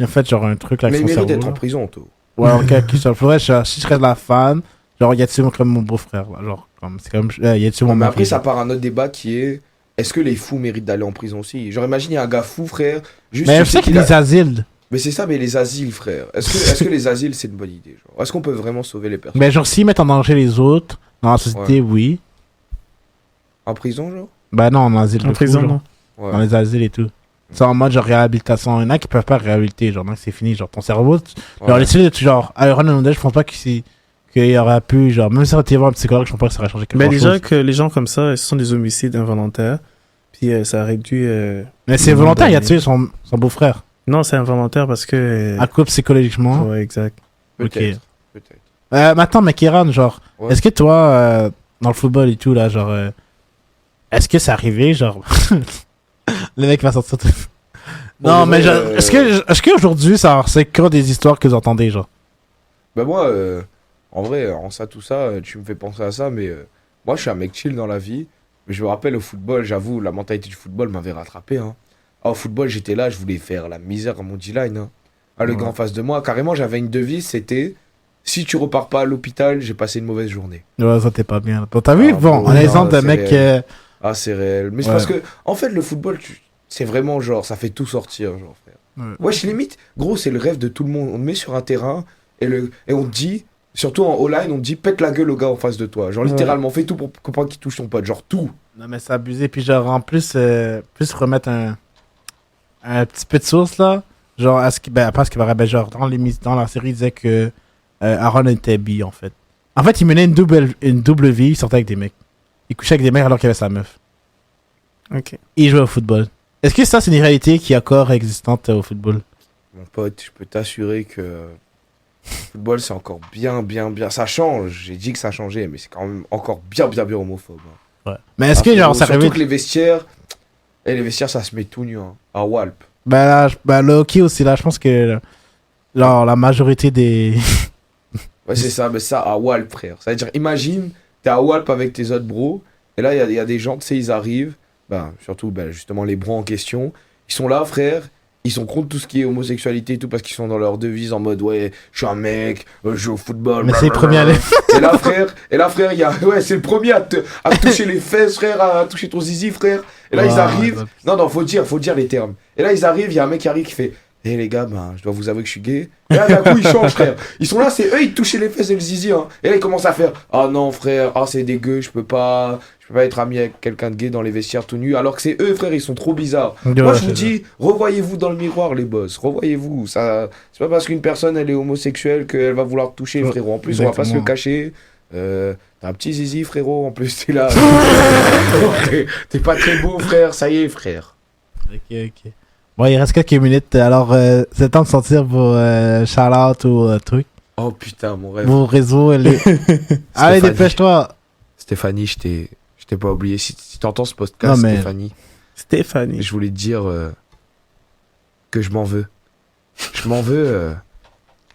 en fait genre un truc là Mais avec il son mérite cerveau. d'être en Là. prison, toi. Ouais, ok, qui se faudrait, si je serais de la fan, genre, y a-t-il comme mon beau-frère, là, genre, comme, c'est comme, y a-t-il mon Mais mari, après, ça genre. part un autre débat qui est est-ce que les fous méritent d'aller en prison aussi? Genre, imagine, il y a un gars fou, frère. Juste Mais tu je sais sais qu'il y qu'il a des asiles. Mais c'est ça, mais les asiles, frère. Est-ce que les asiles, c'est une bonne idée? Genre, est-ce qu'on peut vraiment sauver les personnes? Mais genre, s'ils mettent en danger les autres, dans la société, oui. En prison, genre? Ben non, en asile. En de fou, prison, genre. non. Ouais. Dans les asiles et tout. C'est en mode genre réhabilitation. Il y en a qui peuvent pas réhabiliter, genre, donc c'est fini, genre, ton cerveau, genre, Ouais. les genre, Aaron Hernandez, je pense pas qu'il y aurait pu, genre, même si on était voir un psychologue, je pense pas que ça aurait changé quelque Mais chose. déjà que les gens comme ça, ce sont des homicides involontaires. Puis ça réduit. Mais c'est le nombre volontaire, il a d'années. tué son beau-frère. Non, c'est involontaire parce que. À coup psychologiquement. Ouais, exact. Peut-être. Peut-être. Mais attends, mais Kéran, genre, Ouais. est-ce que toi, dans le football et tout, là, genre, est-ce que c'est arrivé, genre, le mec va sortir tout. Bon, Non, de mais vrai, genre, est-ce qu'aujourd'hui, ça, c'est que des histoires que vous entendez, genre? Bah moi, en vrai, en ça, tout ça, tu me fais penser à ça, mais moi, je suis un mec chill dans la vie. Mais je me rappelle au football, j'avoue, la mentalité du football m'avait rattrapé. Hein. Ah, au football, j'étais là, je voulais faire la misère à mon D-line. Hein. Ah, le Ouais. gars en face de moi, carrément, j'avais une devise, c'était si tu repars pas à l'hôpital, j'ai passé une mauvaise journée. Ouais, ça t'es pas bien. Bon, t'as vu, Ah, bon, bon, un non, exemple de c'est mec, réel. Ah, c'est réel. Mais c'est Ouais. parce que, en fait, le football, c'est vraiment genre, ça fait tout sortir, genre, frère. Ouais. Wesh, limite, gros, c'est le rêve de tout le monde. On te met sur un terrain et on te dit, surtout en O-line, on te dit pète la gueule au gars en face de toi. Genre, Ouais. littéralement, fais tout pour pas qu'il touche ton pote. Genre, tout. non, mais c'est abusé, puis genre, en plus, plus remettre un petit peu de source, là, genre, à ce qui, ben, pas ce qui va, ben, genre, dans la série, il disait que Aaron était bi, en fait. En fait, il menait une double vie, il sortait avec des mecs. Il couchait avec des mecs alors qu'il avait sa meuf. Ok. Et il jouait au football. Est-ce que ça, c'est une réalité qui est encore existante au football? Mon pote, je peux t'assurer que le football, c'est encore bien. Ça change. J'ai dit que ça changeait, mais c'est quand même encore bien homophobe. Hein. Ouais. Mais est-ce que, genre, ça Surtout arrive... que les vestiaires, ça se met tout nu. Hein. À Walp. Ben, là, ben, le hockey aussi, là, je pense que, genre, la majorité des... Ouais, c'est ça, mais ça à Walp, frère. C'est-à-dire, imagine, t'es à Walp avec tes autres bros, et là, il y a des gens, tu sais, ils arrivent, ben, surtout, ben, justement, les bros en question, ils sont là, frère, ils sont contre tout ce qui est homosexualité et tout, parce qu'ils sont dans leur devise en mode, ouais, je suis un mec, je joue au football. Mais c'est le premier à aller... Et là, frère, il y a, ouais, c'est le premier à toucher les fesses, frère, à toucher ton zizi, frère. Et là, ils Ouais, arrivent, ouais. non, faut dire les termes. Et là, ils arrivent, il y a un mec qui arrive qui fait, hé les gars, ben, je dois vous avouer que je suis gay. Et là, d'un coup, ils changent, frère. Ils sont là, c'est eux, ils touchaient les fesses et le zizi, hein. Et là, ils commencent à faire, ah non, frère, ah c'est dégueu, je peux pas être ami avec quelqu'un de gay dans les vestiaires tout nu. Alors que c'est eux, frère, ils sont trop bizarres. Ouais, Moi, je c'est vous dis, revoyez-vous dans le miroir, les boss. Revoyez-vous. Ça, c'est pas parce qu'une personne, elle est homosexuelle qu'elle va vouloir te toucher, Ouais, frérot. En plus, on va pas se le exactement. cacher. T'as un petit zizi, frérot. En plus, t'es là. T'es pas très beau, frère. Ça y est, frère. Ok. Bon, il reste quelques minutes, alors c'est le temps de sortir vos shout-out ou trucs. Oh putain, mon rêve. Vos réseaux, Allez, Stéphanie. dépêche-toi. Stéphanie, je t'ai pas oublié. Si t'entends ce Non, podcast, mais- Stéphanie, Stéphanie. je voulais te dire que je m'en veux. Je m'en veux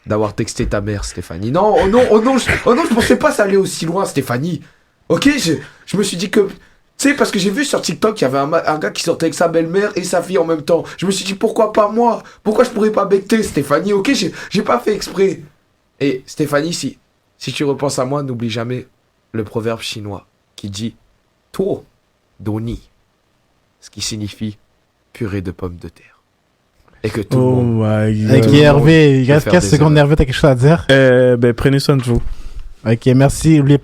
d'avoir texté ta mère, Stéphanie. Non, Je pensais pas ça allait aussi loin, Stéphanie. Ok, je me suis dit que. Tu sais, parce que j'ai vu sur TikTok, il y avait un gars qui sortait avec sa belle-mère et sa fille en même temps. Je me suis dit, pourquoi pas moi? Pourquoi je pourrais pas becter, Stéphanie? Ok, j'ai pas fait exprès. Et Stéphanie, si tu repenses à moi, n'oublie jamais le proverbe chinois qui dit To Doni, ce qui signifie purée de pommes de terre. Et que tout le Oh monde. my Ok, god. tout le monde Hervé, il peut reste faire 15 des secondes. erreurs. Hervé, t'as quelque chose à dire? Prenez soin de vous. Ok, merci. N'oubliez